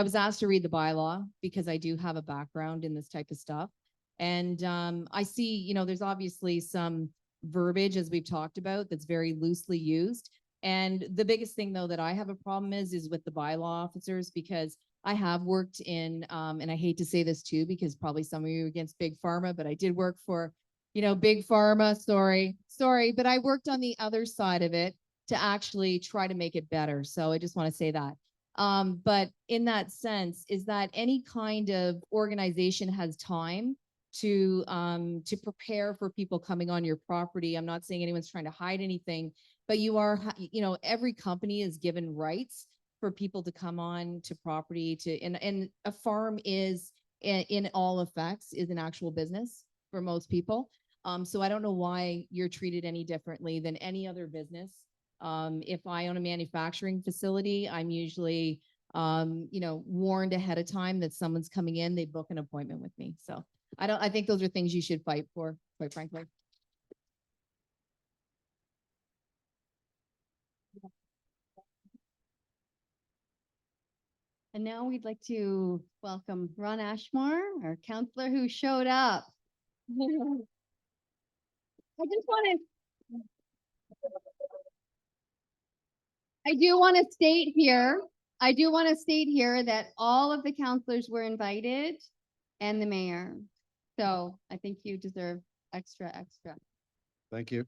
was asked to read the bylaw because I do have a background in this type of stuff. And I see, there's obviously some verbiage, as we've talked about, that's very loosely used. And the biggest thing, though, that I have a problem is with the bylaw officers, because I have worked in, and I hate to say this too, because probably some of you are against Big Pharma, but I did work for, Big Pharma, sorry, but I worked on the other side of it to actually try to make it better. So I just want to say that. But in that sense, is that any kind of organization has time to prepare for people coming on your property. I'm not saying anyone's trying to hide anything, but every company is given rights for people to come on to property and a farm is in all effects is an actual business for most people. So I don't know why you're treated any differently than any other business. If I own a manufacturing facility, I'm usually, warned ahead of time that someone's coming in, they book an appointment with me. So I think those are things you should fight for, quite frankly. And now we'd like to welcome Ron Ashmore, our counselor who showed up. I do want to state here that all of the counselors were invited and the mayor. So I think you deserve extra. Thank you.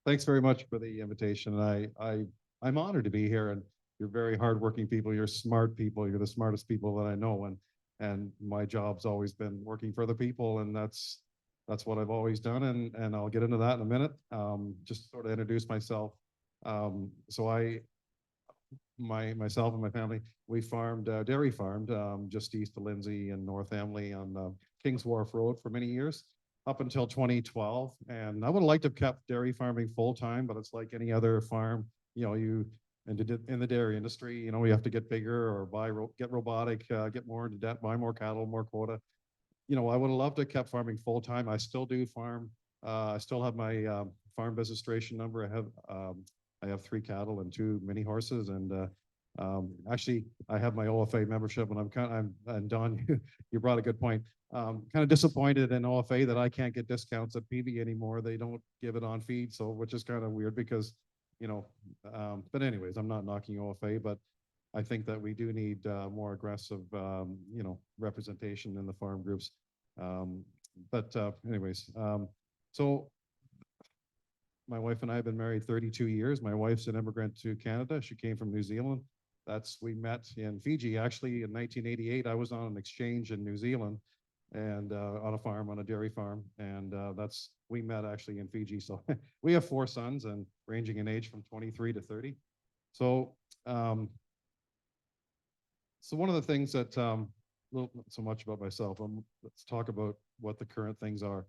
Thanks very much for the invitation. I'm honored to be here, and you're very hardworking people. You're smart people. You're the smartest people that I know, and my job's always been working for the people, and that's what I've always done. And I'll get into that in a minute. Just sort of introduce myself. Myself and my family, we dairy farmed just east of Lindsay and North Emily on Kings Wharf Road for many years, up until 2012. And I would have liked to have kept dairy farming full time, but it's like any other farm, in the dairy industry, we have to get bigger or get robotic, get more into debt, buy more cattle, more quota. I would have loved to have kept farming full time. I still do farm. I still have my farm registration number. I have 3 cattle and 2 mini horses, and actually I have my OFA membership, and and Don, you brought a good point. Kind of disappointed in OFA that I can't get discounts at PB anymore. They don't give it on feed, which is kind of weird because, but anyways, I'm not knocking OFA, but I think that we do need more aggressive, representation in the farm groups. Anyways, so my wife and I have been married 32 years. My wife's an immigrant to Canada. She came from New Zealand. We met in Fiji. Actually, in 1988, I was on an exchange in New Zealand and on a farm, on a dairy farm. And we met actually in Fiji. So we have 4 sons and ranging in age from 23 to 30. So one of the things that, not so much about myself, let's talk about what the current things are.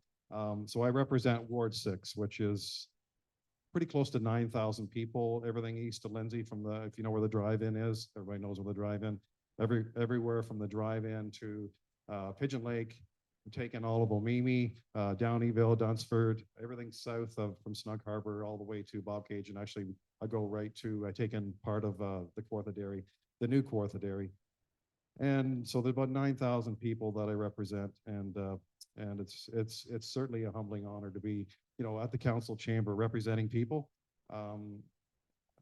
So I represent Ward 6, which is pretty close to 9,000 people, everything east of Lindsay if you know where the drive-in is, everybody knows where the drive-in, everywhere from the drive-in to Pigeon Lake, taking all of Omimi, Downeyville, Dunsford, everything south from Snug Harbor all the way to Bob Cage. And actually I go right to, I take in part of the Kawartha Dairy, the new Kawartha Dairy. And so there's about 9,000 people that I represent, and it's certainly a humbling honor to be, at the council chamber representing people.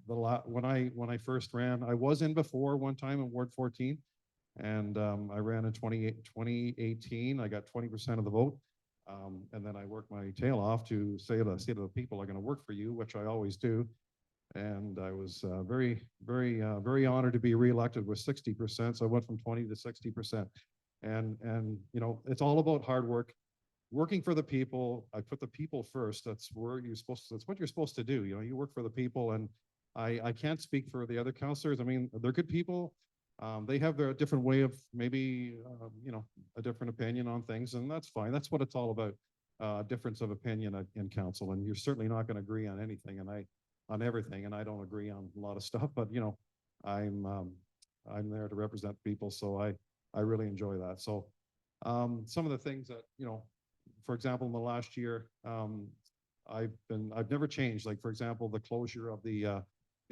When I first ran, I was in before one time in Ward 14, and I ran in 2018. I got 20% of the vote. And then I worked my tail off to say to the people, I'm going to work for you, which I always do. And I was very honored to be reelected with 60%. So I went from 20 to 60%. And it's all about hard work, working for the people. I put the people first. That's what you're supposed to do. You work for the people. And I can't speak for the other councillors. I mean, they're good people. They have their different way of maybe, a different opinion on things, and that's fine. That's what it's all about. Difference of opinion in council, and you're certainly not going to agree on anything, on everything, and I don't agree on a lot of stuff, but I'm there to represent people, so I really enjoy that. So some of the things that, for example, in the last year, I've never changed. Like, for example, the closure of the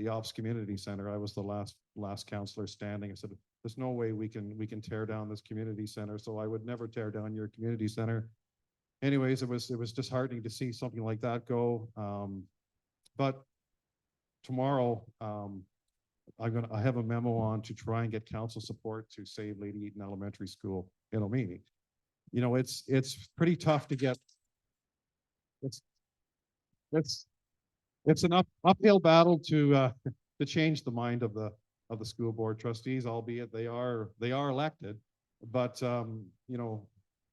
Ops Community Center. I was the last councillor standing. I said, there's no way we can tear down this community center. So I would never tear down your community center. Anyways, it was disheartening to see something like that go. But tomorrow, I have a memo on to try and get council support to save Lady Eaton Elementary School in Omini. It's pretty tough to get. It's an uphill battle to change the mind of the school board trustees, albeit they are elected. But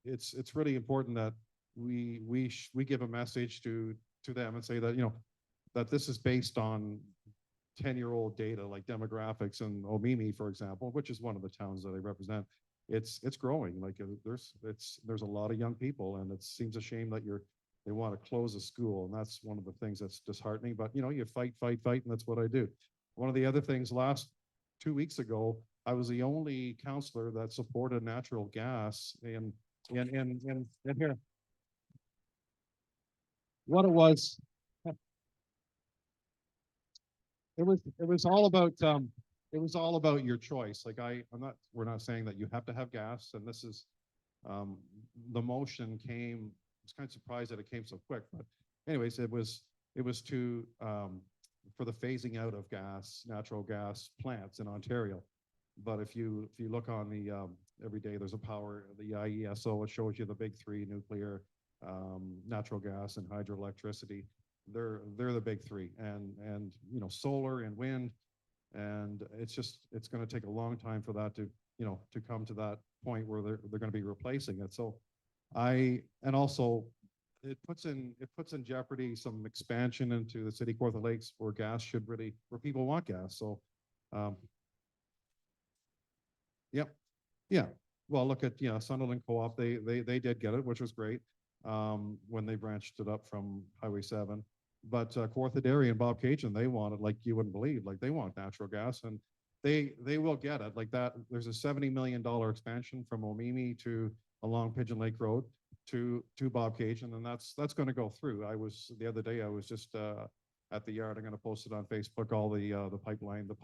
it's really important that we give a message to them and say that that this is based on 10-year-old data, like demographics and Omimi, for example, which is one of the towns that I represent. It's growing. Like there's a lot of young people, and it seems a shame that they want to close a school, and that's one of the things that's disheartening. But you fight, and that's what I do. One of the other things, 2 weeks ago, I was the only councillor that supported natural gas in here. What it was all about your choice. Like we're not saying that you have to have gas, and this is the motion came. I was kind of surprised that it came so quick, but anyways, it was to for the phasing out of natural gas plants in Ontario. But if you look on the every day, there's the IESO, it shows you the big three: nuclear, natural gas, and hydroelectricity. They're the big three, and solar and wind, and it's going to take a long time for that to come to that point where they're going to be replacing it. So and also it puts in jeopardy some expansion into the city of Kawartha Lakes where people want gas. So yeah. Well, look at Sunderland Co-op. They did get it, which was great when they branched it up from Highway 7. But Kawartha Dairy and Bob Cajun, they want it like you wouldn't believe. Like they want natural gas, and they will get it like that. There's a $70 million expansion from Omimi to along Pigeon Lake Road to Bob Cajun, and that's going to go through. The other day I was just at the yard. I'm going to post it on Facebook. All the pipeline, the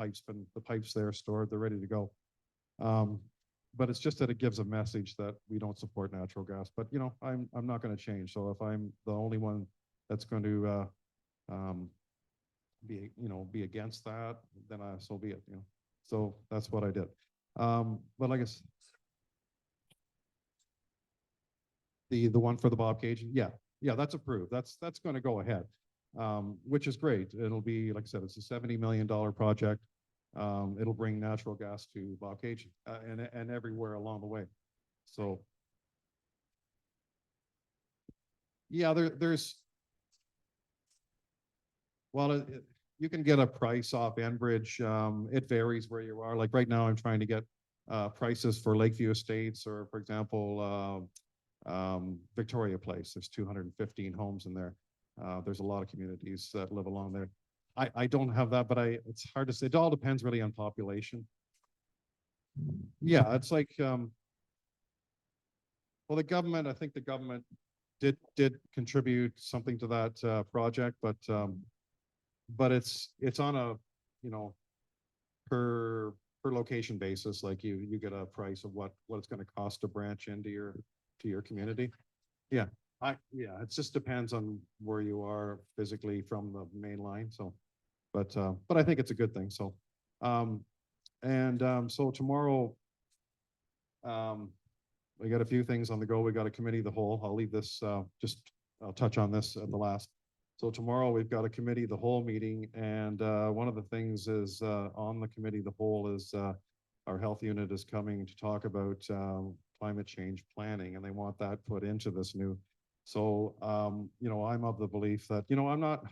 pipes there stored. They're ready to go. But it's just that it gives a message that we don't support natural gas. But I'm not going to change. So if I'm the only one that's going to be against that, then so be it. So that's what I did. But I guess the one for the Bob Cajun, yeah, that's approved. That's going to go ahead, which is great. It'll be, like I said, it's a $70 million project. It'll bring natural gas to Bob Cajun and everywhere along the way. So yeah, you can get a price off Enbridge. It varies where you are. Like right now, I'm trying to get prices for Lakeview Estates, or for example, Victoria Place. There's 215 homes in there. There's a lot of communities that live along there. I don't have that, but it's hard to say. It all depends really on population. Yeah, it's like, well, I think the government did contribute something to that project, but it's on a, per per location basis, like you get a price of what it's gonna cost to branch into your community. Yeah, it just depends on where you are physically from the main line, so. But I think it's a good thing, so. So tomorrow, we got a few things on the go. We got a committee of the whole. I'll leave this, I'll touch on this at the last. So tomorrow we've got a committee of the whole meeting, and one of the things is on the committee of the whole is our health unit is coming to talk about climate change planning, and they want that put into this new. So I'm of the belief that I'm not.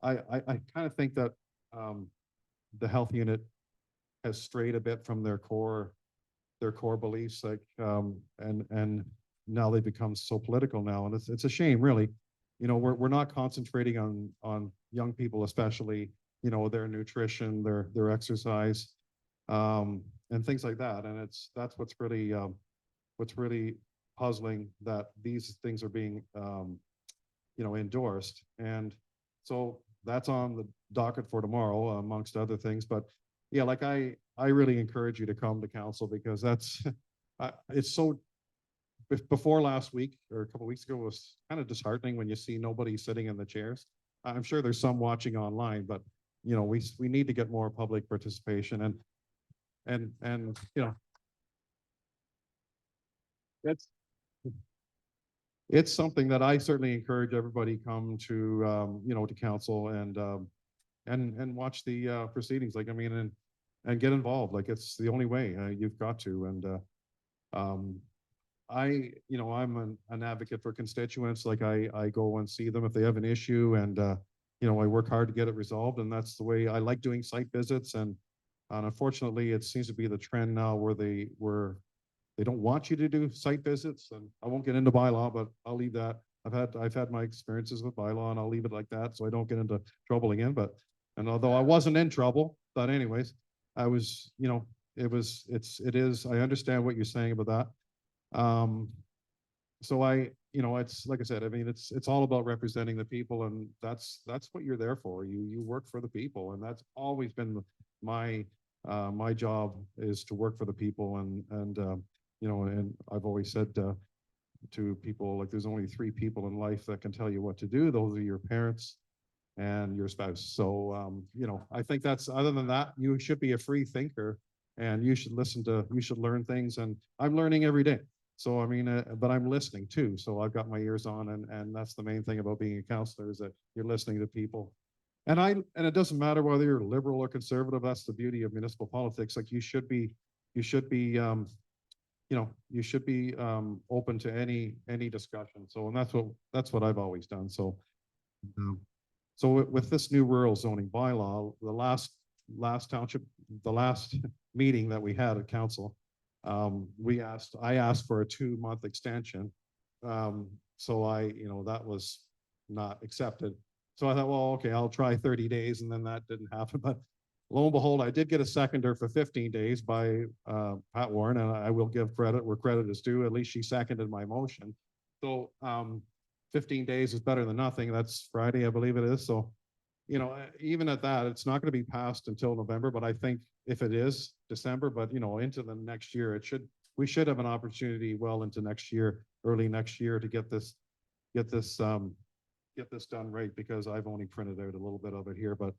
I kind of think that the health unit has strayed a bit from their core beliefs, like and now they become so political now, and it's a shame, really. We're not concentrating on young people, especially their nutrition, their exercise, and things like that. And that's what's really puzzling, that these things are being endorsed. And so that's on the docket for tomorrow, amongst other things. But yeah, like I really encourage you to come to council, because that's it's so. Before last week or a couple of weeks ago, it was kind of disheartening when you see nobody sitting in the chairs. I'm sure there's some watching online, but we need to get more public participation, and it's something that I certainly encourage everybody come to to council and watch the proceedings. Like, I mean, and get involved. Like, it's the only way. You've got to. And I'm an advocate for constituents. Like, I go and see them if they have an issue, and I work hard to get it resolved. And that's the way I like doing site visits. And unfortunately, it seems to be the trend now where they don't want you to do site visits. And I won't get into bylaw, but I'll leave that. I've had my experiences with bylaw, and I'll leave it like that, so I don't get into trouble again. And although I wasn't in trouble, but anyways, I was, it is, I understand what you're saying about that. So it's like I said, I mean, it's all about representing the people, and that's what you're there for. You work for the people, and that's always been my job, is to work for the people. And I've always said to people, like, there's only 3 people in life that can tell you what to do. Those are your parents and your spouse. So I think that's, other than that, you should be a free thinker, and you should learn things. And I'm learning every day. So, I mean, but I'm listening too. So I've got my ears on, and that's the main thing about being a counselor, is that you're listening to people. And it doesn't matter whether you're liberal or conservative. That's the beauty of municipal politics. Like, you should be open to any discussion. So, and that's what I've always done. So, with this new rural zoning bylaw, the last meeting that we had at council, I asked for a 2-month extension. So that was not accepted. So I thought, well, okay, I'll try 30 days. And then that didn't happen. But lo and behold, I did get a seconder for 15 days by Pat Warren, and I will give credit where credit is due. At least she seconded my motion. So 15 days is better than nothing. That's Friday, I believe it is. So, even at that, it's not going to be passed until November, but I think if it is December, but into the next year, we should have an opportunity well into next year, early next year, to get this done right, because I've only printed out a little bit of it here, but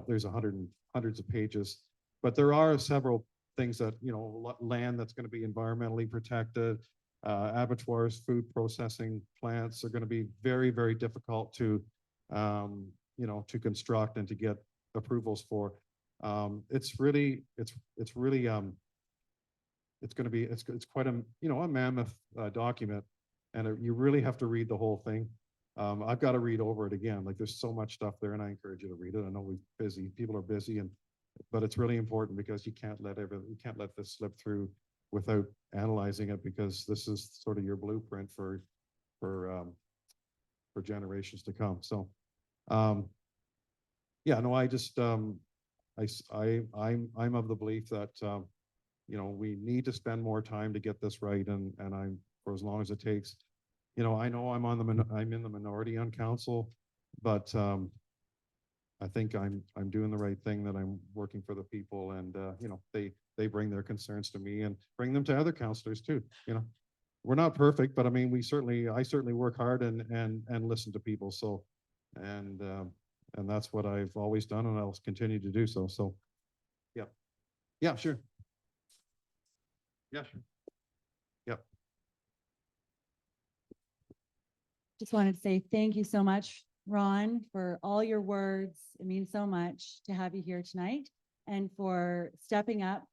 there's hundreds of pages. But there are several things that, land that's going to be environmentally protected, abattoirs, food processing plants are going to be very, very difficult to construct and to get approvals for. It's quite a mammoth document, and you really have to read the whole thing. I've got to read over it again. Like, there's so much stuff there, and I encourage you to read it. I know people are busy, but it's really important, because you can't let this slip through without analyzing it, because this is sort of your blueprint for generations to come. So, I just I'm of the belief that we need to spend more time to get this right, and I'm for as long as it takes. I know I'm in the minority on council, but I think I'm doing the right thing, that I'm working for the people, and, you know, they bring their concerns to me and bring them to other counselors too, you know. We're not perfect, but I mean, I certainly work hard and listen to people, so, and, and that's what I've always done, and I'll continue to do so, so, yeah. Yeah, sure. Yeah, sure. Yep. Just wanted to say thank you so much, Ron, for all your words. It means so much to have you here tonight, and for stepping up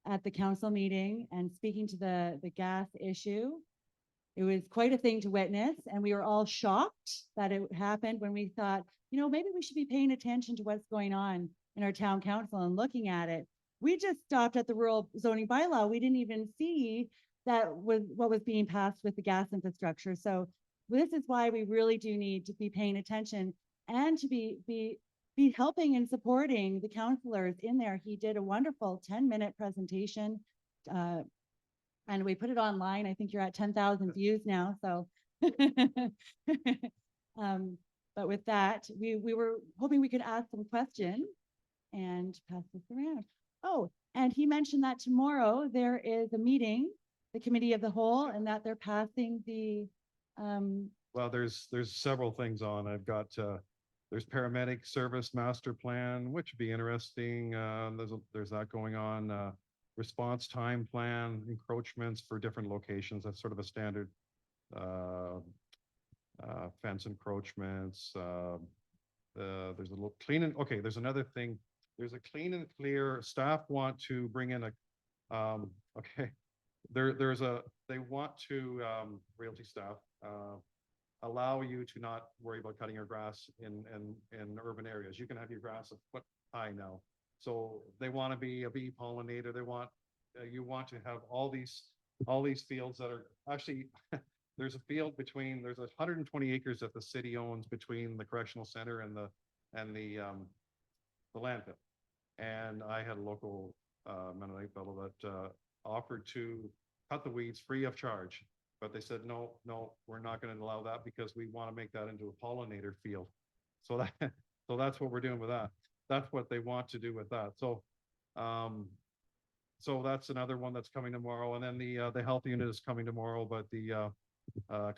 at the council meeting and speaking to the gas issue. It was quite a thing to witness, and we were all shocked that it happened, when we thought, you know, maybe we should be paying attention to what's going on in our town council and looking at it. We just stopped at the rural zoning bylaw. We didn't even see that was what was being passed with the gas infrastructure. So this is why we really do need to be paying attention, and to be helping and supporting the counselors in there. He did a wonderful 10-minute presentation, and we put it online. I think you're at 10,000 views now. So, but with that, we were hoping we could ask some questions and pass this around. Oh, and he mentioned that tomorrow there is a meeting, the committee of the whole, and that they're passing the, Well, there's several things on. I've got, there's paramedic service master plan, which would be interesting. There's that going on. Response time plan, encroachments for different locations. That's sort of a standard, fence encroachments. There's a little clean and, okay, there's another thing. There's a clean and clear. Staff want to bring in a, okay, they want to, realty staff, allow you to not worry about cutting your grass in urban areas. You can have your grass a foot high now. So they want to be a bee pollinator. They want, you want to have all these fields that are actually, there's a field between, there's 120 acres that the city owns between the correctional center and the landfill. And I had a local Mennonite fellow that offered to cut the weeds free of charge. But they said, no, we're not going to allow that, because we want to make that into a pollinator field. So that's what we're doing with that. That's what they want to do with that. So, so that's another one that's coming tomorrow. And then the health unit is coming tomorrow, but the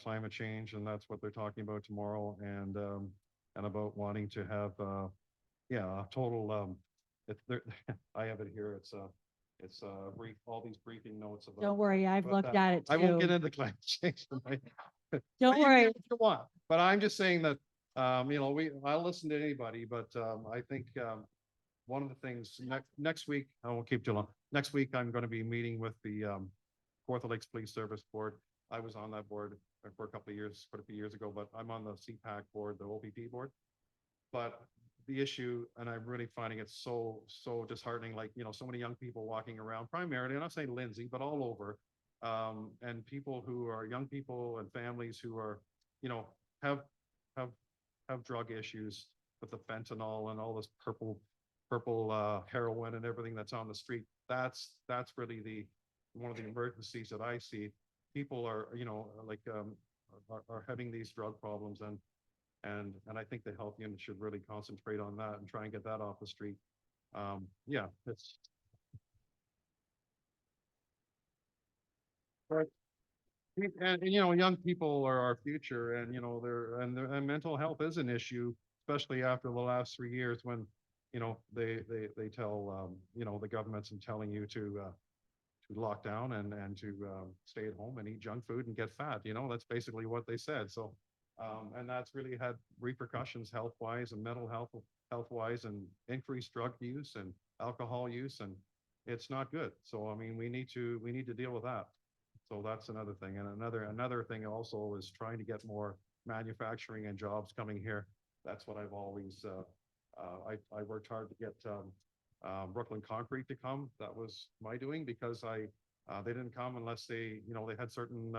climate change, and that's what they're talking about tomorrow. And about wanting to have, yeah, a total, I have it here. It's brief, all these briefing notes about. don't worry, I've about looked that. at it too. I won't get into climate change tonight. Don't But you worry. can if you want, but I'm just saying that, you know, I'll listen to anybody, but, I think, one of the things next week, I won't keep too long. Next week, I'm going to be meeting with the, Kawartha Lakes Police Service Board. I was on that board for a couple of years, quite a few years ago, but I'm on the CPAC board, the OPP board. But the issue, and I'm really finding it so disheartening, like, you know, so many young people walking around, primarily, I'm not saying Lindsay, but all over, and people who are young people and families who are, you know, have drug issues with the fentanyl and all this purple heroin and everything that's on the street. That's really one of the emergencies that I see. People are, you know, like, are having these drug problems, and I think the health unit should really concentrate on that and try and get that off the street. Yeah, it's. Right. And you know, young people are our future, and you know, and mental health is an issue, especially after the last 3 years, when, you know, they tell, you know, the government's and telling you to lock down and to stay at home and eat junk food and get fat. You know, that's basically what they said. So, and that's really had repercussions health-wise and mental health-wise, and increased drug use and alcohol use, and it's not good. So, I mean, we need to deal with that. So that's another thing. And another thing also is trying to get more manufacturing and jobs coming here. That's what I've always, I worked hard to get Brooklyn Concrete to come. That was my doing, because they didn't come unless they, you know, they had certain,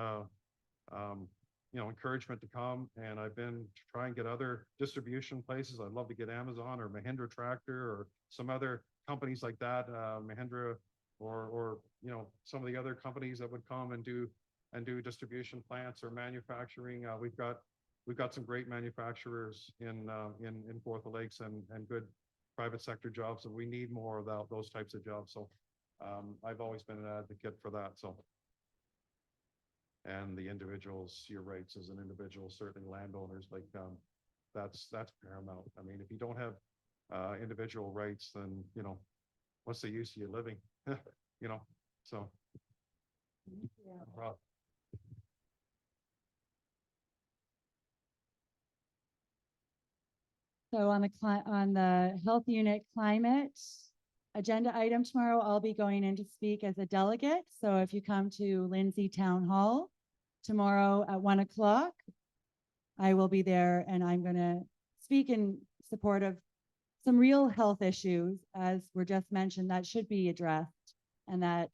you know, encouragement to come. And I've been to try and get other distribution places. I'd love to get Amazon or Mahindra Tractor or some other companies like that, Mahindra, or you know, some of the other companies that would come and do distribution plants or manufacturing. We've got we've got some great manufacturers in Kawartha Lakes and good private sector jobs, and we need more of those types of jobs. So I've always been an advocate for that, so. And the individuals, your rights as an individual, certainly landowners, like, that's paramount. I mean, if you don't have individual rights, then, you know, what's the use of you living? You know, so. No problem. So on the health unit climate agenda item tomorrow, I'll be going in to speak as a delegate. So if you come to Lindsay Town Hall tomorrow at 1 o'clock, I will be there, and I'm going to speak in support of some real health issues, as were just mentioned, that should be addressed, and that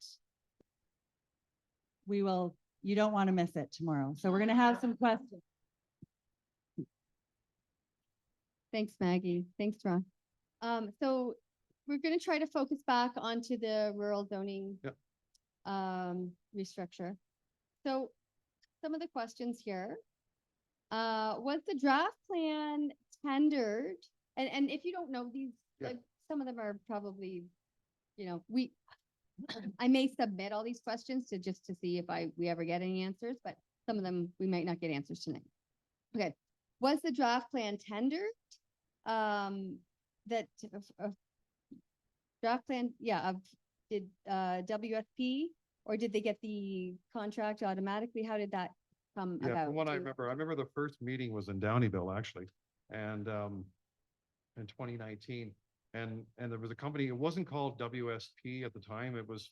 you don't want to miss it tomorrow. So we're going to have some questions. Thanks, Maggie. Thanks, Ron. So we're going to try to focus back onto the rural zoning restructure. So some of the questions here. Was the draft plan tendered? And if you don't know these, like, some of them are probably, you know, I may submit all these questions to see if we ever get any answers, but some of them we might not get answers tonight. Okay. Was the draft plan tendered? Draft plan, did WSP, or did they get the contract automatically? How did that come about? From what I remember the first meeting was in Downeyville, actually, and in 2019, and there was a company. It wasn't called WSP at the time. It was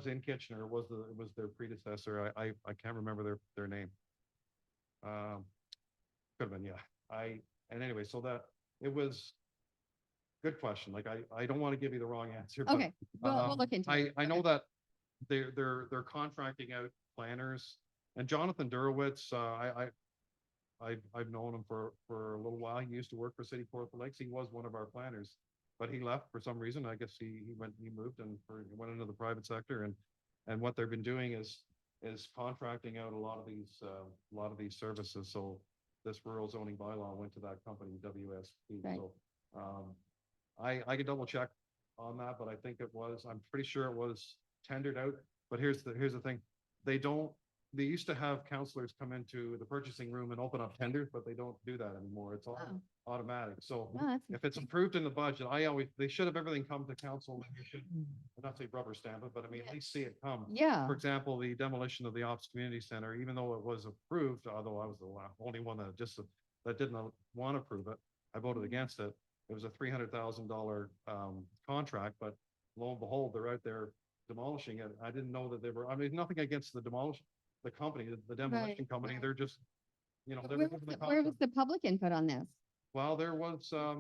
in Kitchener. It was their predecessor. I can't remember their name. Could have been, and anyway, so that it was good question. Like, I don't want to give you the wrong answer. Okay, but, we'll look into it. I know that they're contracting out planners, and Jonathan Durowitz, I've known him for a little while. He used to work for City Kawartha Lakes. He was one of our planners, but he left for some reason. I guess he moved and went into the private sector, and what they've been doing is contracting out a lot of these services. So this rural zoning bylaw went to that company, WSP. Right. So I could double check on that, but I think I'm pretty sure it was tendered out. But here's the thing. They used to have counselors come into the purchasing room and open up tenders, but they don't do that anymore. It's all automatic. So if it's approved in the budget, they should have everything come to council. And they should not say rubber stamp it, but I mean, at least see it come. Yeah. For example, the demolition of the Ops Community Center, even though it was approved, although I was the only one that didn't want to approve it, I voted against it. It was a $300,000 contract, but lo and behold, they're out there demolishing it. I didn't know that they were. I mean, nothing against the company, the demolition company. They're just, you know, where was the public input on this? Well, there was a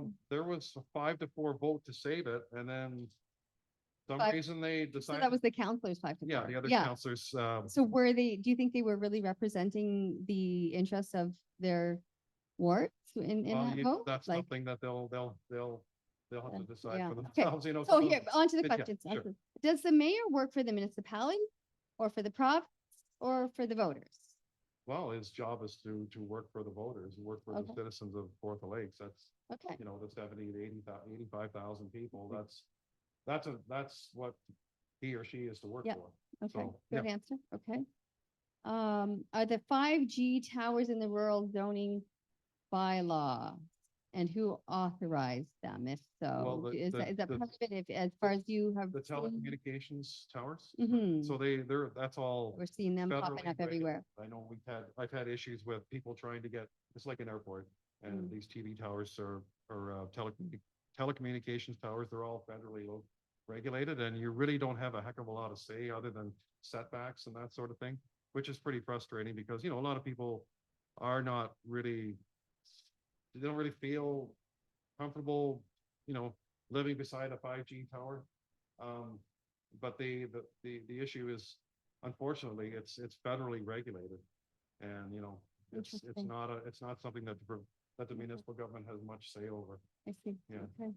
5-4 vote to save it, and then some reason they decided. So that was the councilors 5-4. Yeah, the other councilors. So do you think they were really representing the interests of their wards in that vote? That's something that they'll have to decide for themselves. Okay. You know. So here, on to the questions. Sure. Does the mayor work for the municipality, or for the province, or for the voters? Well, his job is to work for the voters, work for the citizens of Kawartha Lakes. That's you know, the 70 to 85,000 people. That's what he or she is to work for. Okay, so, good answer. Okay. Are the 5G towers in the rural zoning bylaw, and who authorized them? If so, is that part of it? As far as you have the telecommunications towers. Mm-hmm. So that's all. We're seeing them popping up everywhere. I know I've had issues with people trying to get, it's like an airport, and these TV towers or telecommunications towers, they're all federally regulated, and you really don't have a heck of a lot of say other than setbacks and that sort of thing, which is pretty frustrating because, you know, a lot of people are not really, they don't really feel comfortable, you know, living beside a 5G tower. But the issue is, unfortunately, it's federally regulated, and you know, it's not something that the municipal government has much say over. I see. Yeah. Okay.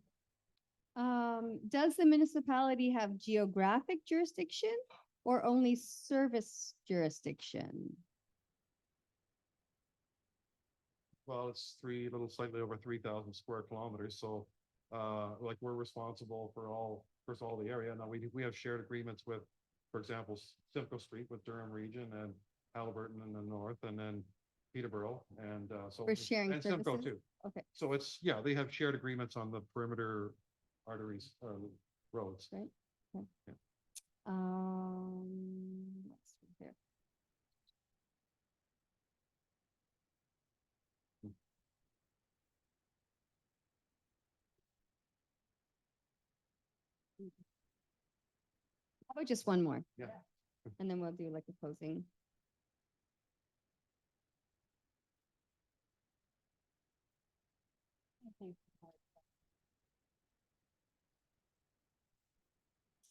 Does the municipality have geographic jurisdiction or only service jurisdiction? well, it's slightly over 3,000 square kilometers, so, like, we're responsible for all the area. Now, we have shared agreements with, for example, Simcoe Street with Durham Region and Halliburton in the north, and then Peterborough, and, so. For sharing And Simcoe services? too. Okay, So it's, yeah, they have shared agreements on the perimeter arteries, roads. right. Okay. Yeah. Let's see here. How about just one more? Yeah. And then we'll do like a closing.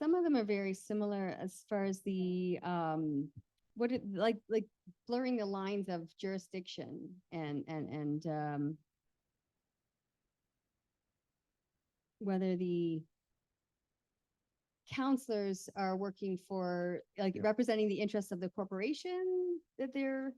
Some of them are very similar as far as the, like blurring the lines of jurisdiction and whether the counselors are working for, like, Yeah. representing the interests of the corporation that they're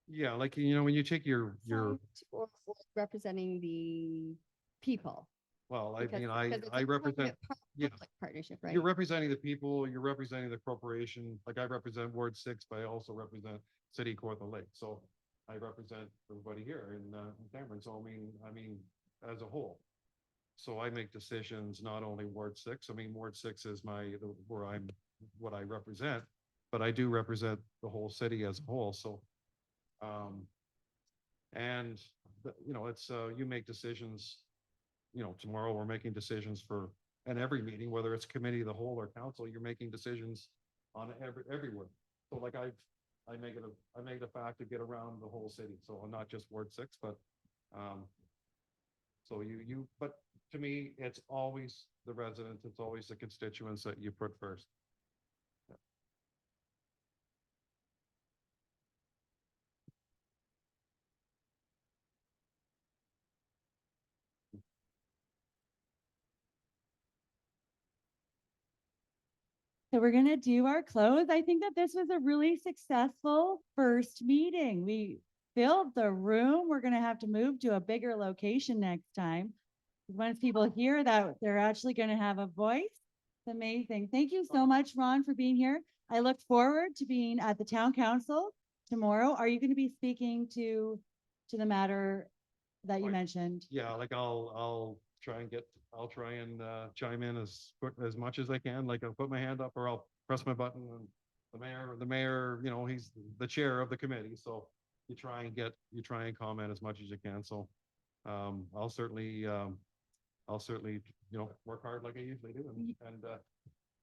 Yeah, like, when you take your, assigned to, or representing the people. well, Because it's I a represent, yeah. public partnership, right? You're representing the people, you're representing the corporation, like I represent Ward 6, but I also represent City of Kawartha Lakes, so I represent everybody here in Cameron, so I mean, as a whole. So I make decisions, not only Ward 6, Ward 6 is what I represent, but I do represent the whole city as a whole, so. And, it's, you make decisions, tomorrow we're making decisions for, and every meeting, whether it's committee of the whole or council, you're making decisions on everywhere. So like I make it a fact to get around the whole city, so not just Ward 6, but, so but to me, it's always the residents, it's always the constituents that you put first. So we're gonna do our close. I think that this was a really successful first meeting. We filled the room. We're gonna have to move to a bigger location next time. Once people hear that they're actually gonna have a voice, it's amazing. Thank you so much, Ron, for being here. I look forward to being at the town council tomorrow. Are you gonna be speaking to the matter that you mentioned? Yeah, like I'll try and chime in as much as I can. Like I'll put my hand up or I'll press my button, and the mayor, he's the chair of the committee. So you try and comment as much as you can. So I'll certainly work hard like I usually do, and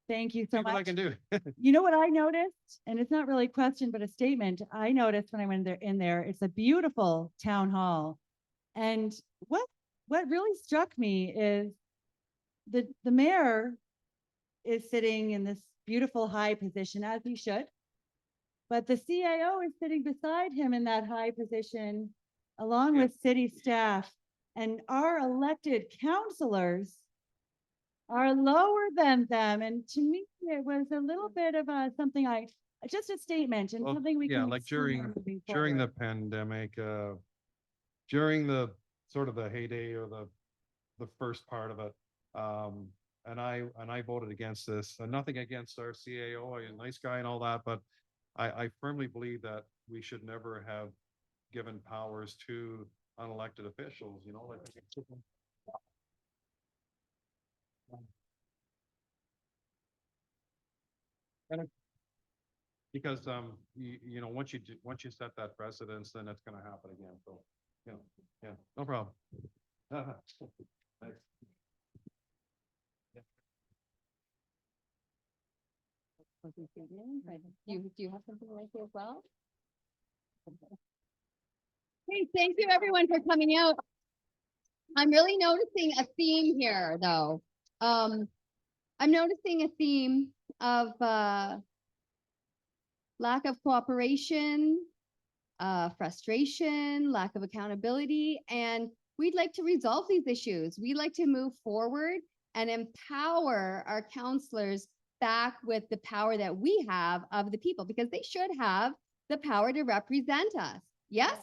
Thank you so much. what I can do. You know what I noticed, and it's not really a question, but a statement. I noticed when I went in there, it's a beautiful town hall. And what really struck me is the mayor is sitting in this beautiful high position, as he should. But the CAO is sitting beside him in that high position, along with city staff. And our elected councilors are lower than them. And to me, it was a little bit of something just a statement and something we can. Like during the pandemic, during the sort of the heyday or the first part of it, and I voted against this. And nothing against our CAO, he's a nice guy and all that, but I firmly believe that we should never have given powers to unelected officials. Because once you set that precedence, then it's going to happen again. So yeah, no problem. Thanks. Do you have something like that as well? Hey, thank you everyone for coming out. I'm really noticing a theme here, though. I'm noticing a theme of lack of cooperation, frustration, lack of accountability, and we'd like to resolve these issues. We'd like to move forward and empower our counselors back with the power that we have of the people, because they should have the power to represent us. Yes?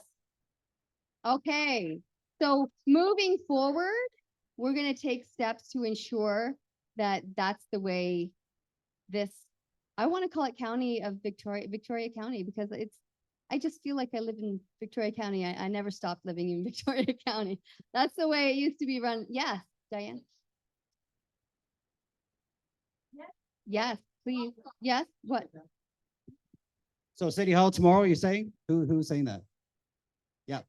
Okay, so moving forward, we're gonna take steps to ensure that that's the way this, I want to call it County of Victoria County, because I just feel like I live in Victoria County. I never stopped living in Victoria County. That's the way it used to be run. Yes, Diane? Yes, please. Yes, what? So City Hall tomorrow, you're saying? Who's saying that? Yeah.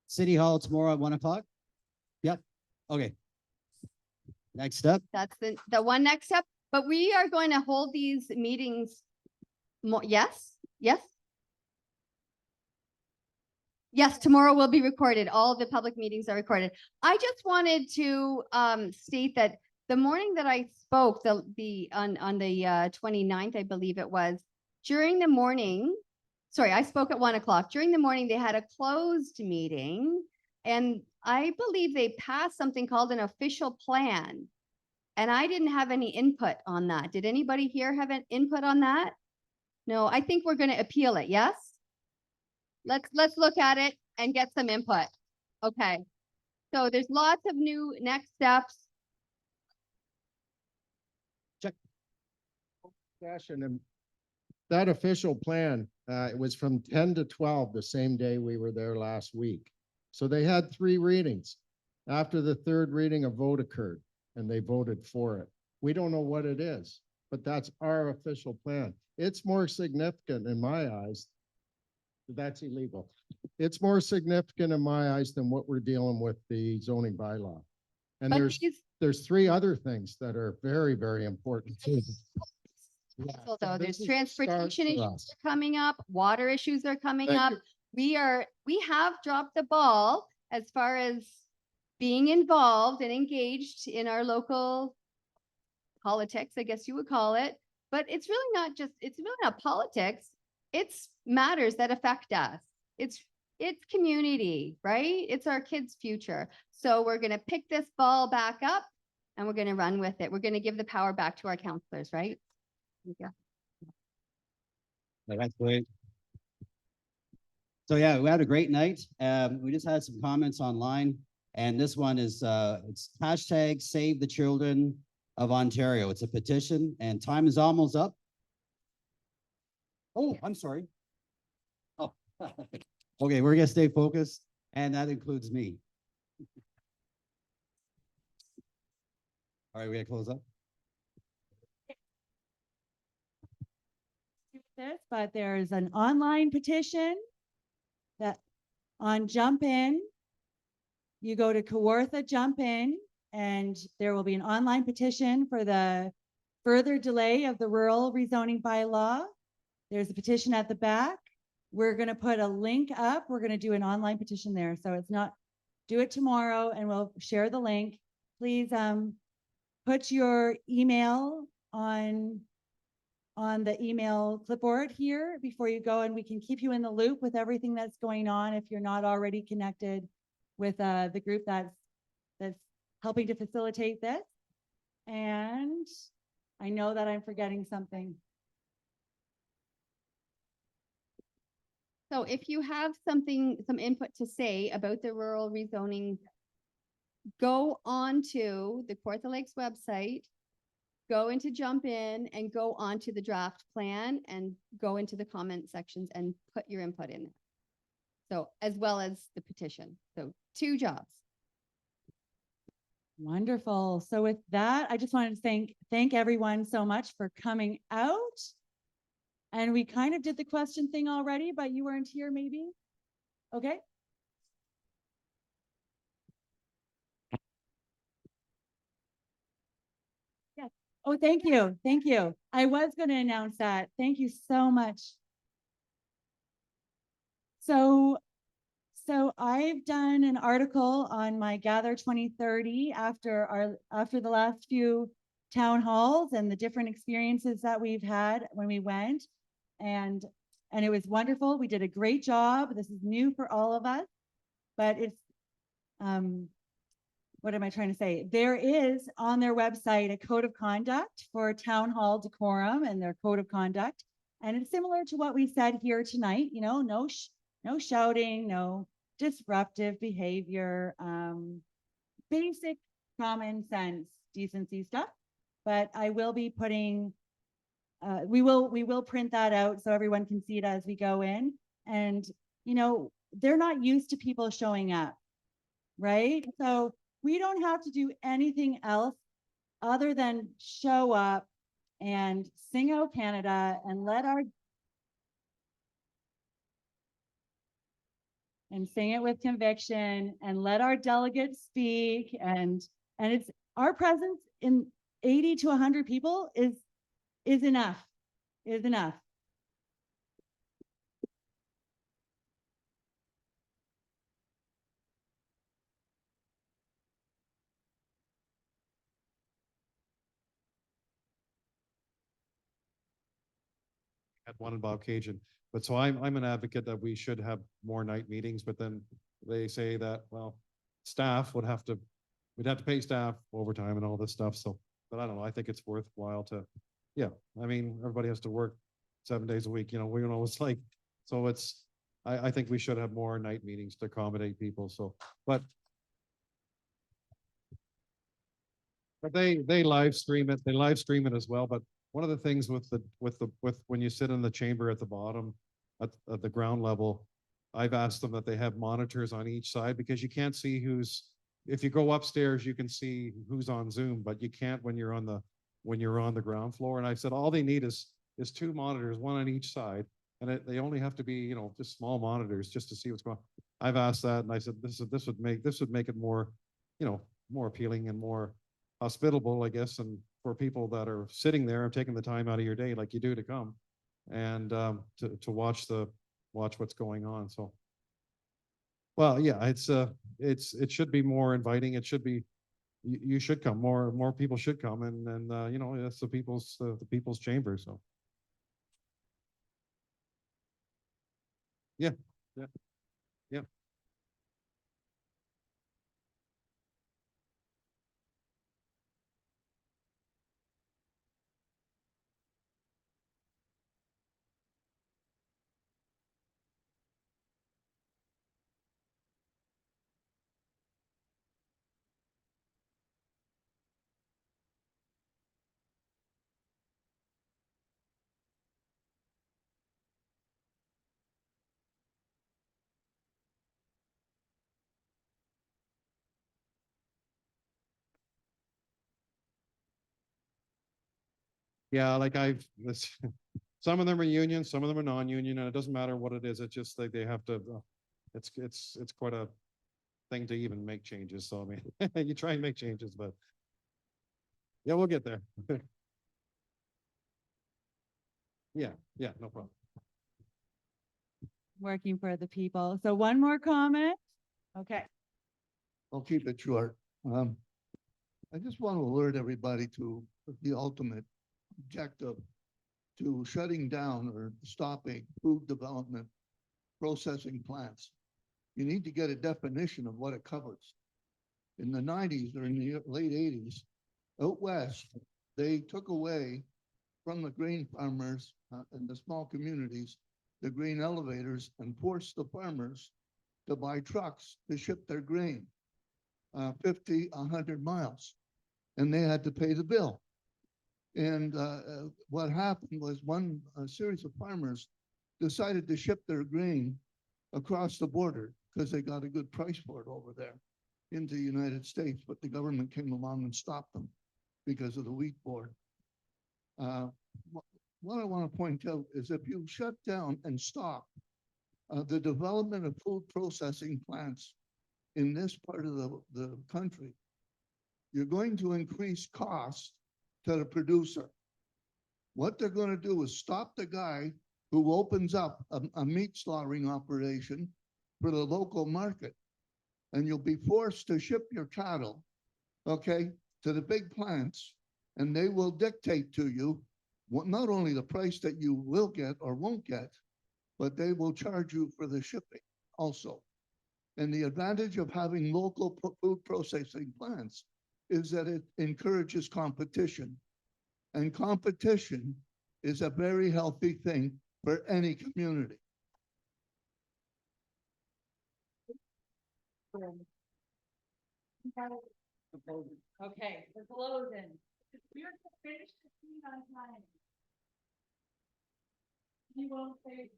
City Hall tomorrow at 1 o'clock? Yep. Okay. Next up. That's the one next step, but we are going to hold these meetings more, yes, yes. Yes, tomorrow will be recorded. All the public meetings are recorded. I just wanted to state that the morning that I spoke, on the 29th, I believe it was, during the morning, sorry, I spoke at 1 o'clock. During the morning, they had a closed meeting, and I believe they passed something called an official plan. And I didn't have any input on that. Did anybody here have an input on that? No, I think we're going to appeal it. Yes? Let's look at it and get some input. Okay. So there's lots of new next steps. Session and that official plan, it was from 10 to 12 the same day we were there last week. So they had 3 readings. After the 3rd reading, a vote occurred and they voted for it. We don't know what it is, but that's our official plan. It's more significant in my eyes. That's illegal. It's more significant in my eyes than what we're dealing with the zoning bylaw. And But there's 3 other things that are very, very important too. So though, there's This is transportation start for issues us. are coming up, water issues are coming Thank up. you. We have dropped the ball as far as being involved and engaged in our local politics, I guess you would call it. But it's really not politics. It's matters that affect us. It's community, right? It's our kids' future. So we're going to pick this ball back up and we're going to run with it. We're going to give the power back to our counselors, right? Yeah. That's great. So yeah, we had a great night. We just had some comments online, and this one is it's hashtag Save the Children of Ontario. It's a petition, and time is almost up. Oh, I'm sorry. Oh, okay, we're gonna stay focused, and that includes me. All right, we gotta close up. This, but there's an online petition that on Jump In, you go to Kawartha Jump In, and there will be an online petition for the further delay of the rural rezoning bylaw. There's a petition at the back. We're going to put a link up. We're going to do an online petition there. So it's not, do it tomorrow and we'll share the link. Please put your email on the email clipboard here before you go, and we can keep you in the loop with everything that's going on if you're not already connected with the group that's helping to facilitate this. And I know that I'm forgetting something. So if you have some input to say about the rural rezoning, go on to the Kawartha Lakes website, go into Jump In and go onto the draft plan and go into the comment sections and put your input in there. So as well as the petition. So 2 jobs. Wonderful. So with that, I just wanted to thank everyone so much for coming out. And we kind of did the question thing already, but you weren't here maybe. Okay. Yes. Oh, thank you. Thank you. I was going to announce that. Thank you so much. So I've done an article on my Gather 2030 after the last few town halls and the different experiences that we've had when we went. And it was wonderful. We did a great job. This is new for all of us, but it's, what am I trying to say? There is on their website a code of conduct for town hall decorum and their code of conduct. And it's similar to what we said here tonight, you know, no shouting, no disruptive behavior, basic common sense decency stuff. But I will be putting, we will print that out so everyone can see it as we go in. And, you know, they're not used to people showing up, right? So we don't have to do anything else other than show up and sing "O Canada" and sing it with conviction and let our delegates speak. And it's our presence in 80 to 100 people is enough, is enough. Had one in Bob Cajun, but so I'm an advocate that we should have more night meetings, but then they say that, well, staff we'd have to pay staff overtime and all this stuff. So, but I don't know, I think it's worthwhile to, yeah, I mean, everybody has to work 7 days a week, you know, we know it's like, so I think we should have more night meetings to accommodate people. So, but they live stream it, as well. But one of the things with when you sit in the chamber at the bottom, at the ground level, I've asked them that they have monitors on each side, because you can't see if you go upstairs, you can see who's on Zoom, but you can't when you're on the ground floor. And I said, all they need is 2 monitors, one on each side. And they only have to be, you know, just small monitors just to see what's going on. I've asked that, and I said, this would make it more, you know, more appealing and more hospitable, I guess, and for people that are sitting there and taking the time out of your day like you do to come and to watch what's going on. So, well, yeah, it should be more inviting. It should be, you should come, more people should come, and you know, that's the people's chamber. So, yeah, yeah, yeah. Yeah, like some of them are union, some of them are non-union, and it doesn't matter what it is. It's just like they have to. It's quite a thing to even make changes. So I mean, you try and make changes, but yeah, we'll get there. Yeah, no problem. Working for the people. So one more comment. Okay. I'll keep it short. I just want to alert everybody to the ultimate objective to shutting down or stopping food development processing plants. You need to get a definition of what it covers. In the 90s or in the late 80s, out west, they took away from the grain farmers in the small communities, the grain elevators, and forced the farmers to buy trucks to ship their grain 50, 100 miles. And they had to pay the bill. And what happened was a series of farmers decided to ship their grain across the border because they got a good price for it over there into the United States, but the government came along and stopped them because of the wheat board. What I want to point out is if you shut down and stop the development of food processing plants in this part of the country, you're going to increase costs to the producer. What they're going to do is stop the guy who opens up a meat slaughtering operation for the local market. And you'll be forced to ship your cattle, okay, to the big plants, and they will dictate to you not only the price that you will get or won't get, but they will charge you for the shipping also. And the advantage of having local food processing plants is that it encourages competition. And competition is a very healthy thing for any community. Okay, we're closing. We're finished the scene on time. You won't say.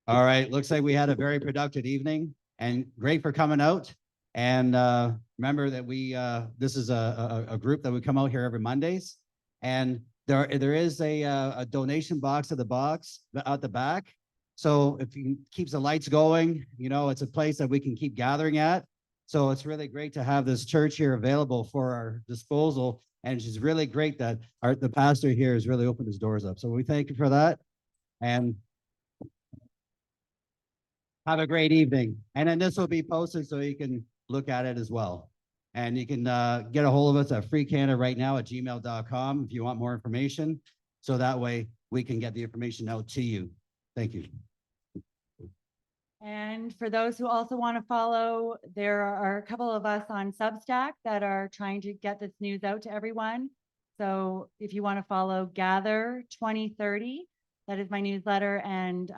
All right, looks like we had a very productive evening and great for coming out. And remember that this is a group that we come out here every Mondays. And there is a donation box at the back. So if you keeps the lights going, it's a place that we can keep gathering at. So it's really great to have this church here available for our disposal. And it's just really great that the pastor here has really opened his doors up. So we thank you for that. And have a great evening. And then this will be posted so you can look at it as well. And you can get a hold of us at freecanadarightnow@gmail.com if you want more information. So that way we can get the information out to you. Thank you. And for those who also want to follow, there are a couple of us on Substack that are trying to get this news out to everyone. So if you want to follow Gather 2030, that is my newsletter. And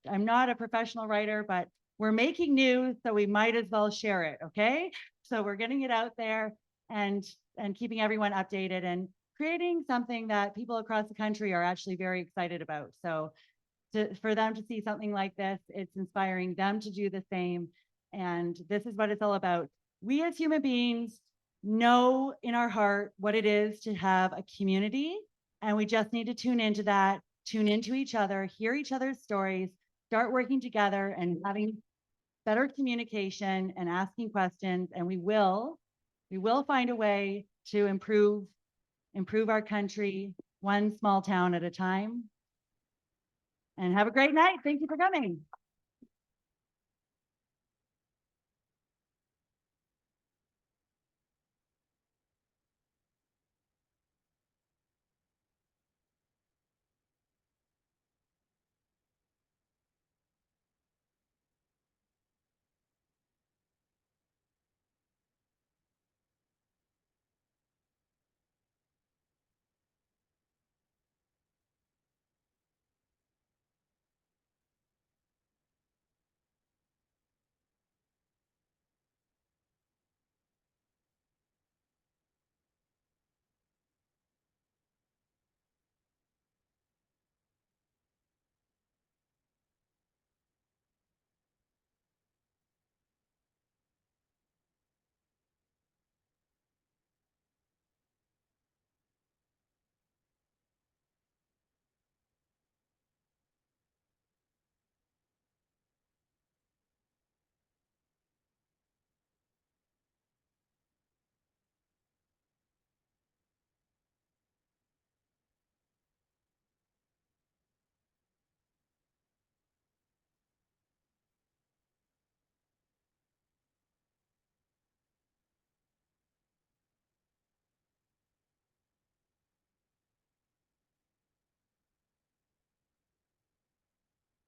I'm not a professional writer, but we're making news, so we might as well share it. Okay. So we're getting it out there and keeping everyone updated and creating something that people across the country are actually very excited about. So for them to see something like this, it's inspiring them to do the same. And this is what it's all about. We as human beings know in our heart what it is to have a community, and we just need to tune into that, tune into each other, hear each other's stories, start working together and having better communication and asking questions. And we will find a way to improve our country one small town at a time. And have a great night. Thank you for coming.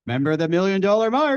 Remember the $1 million mark.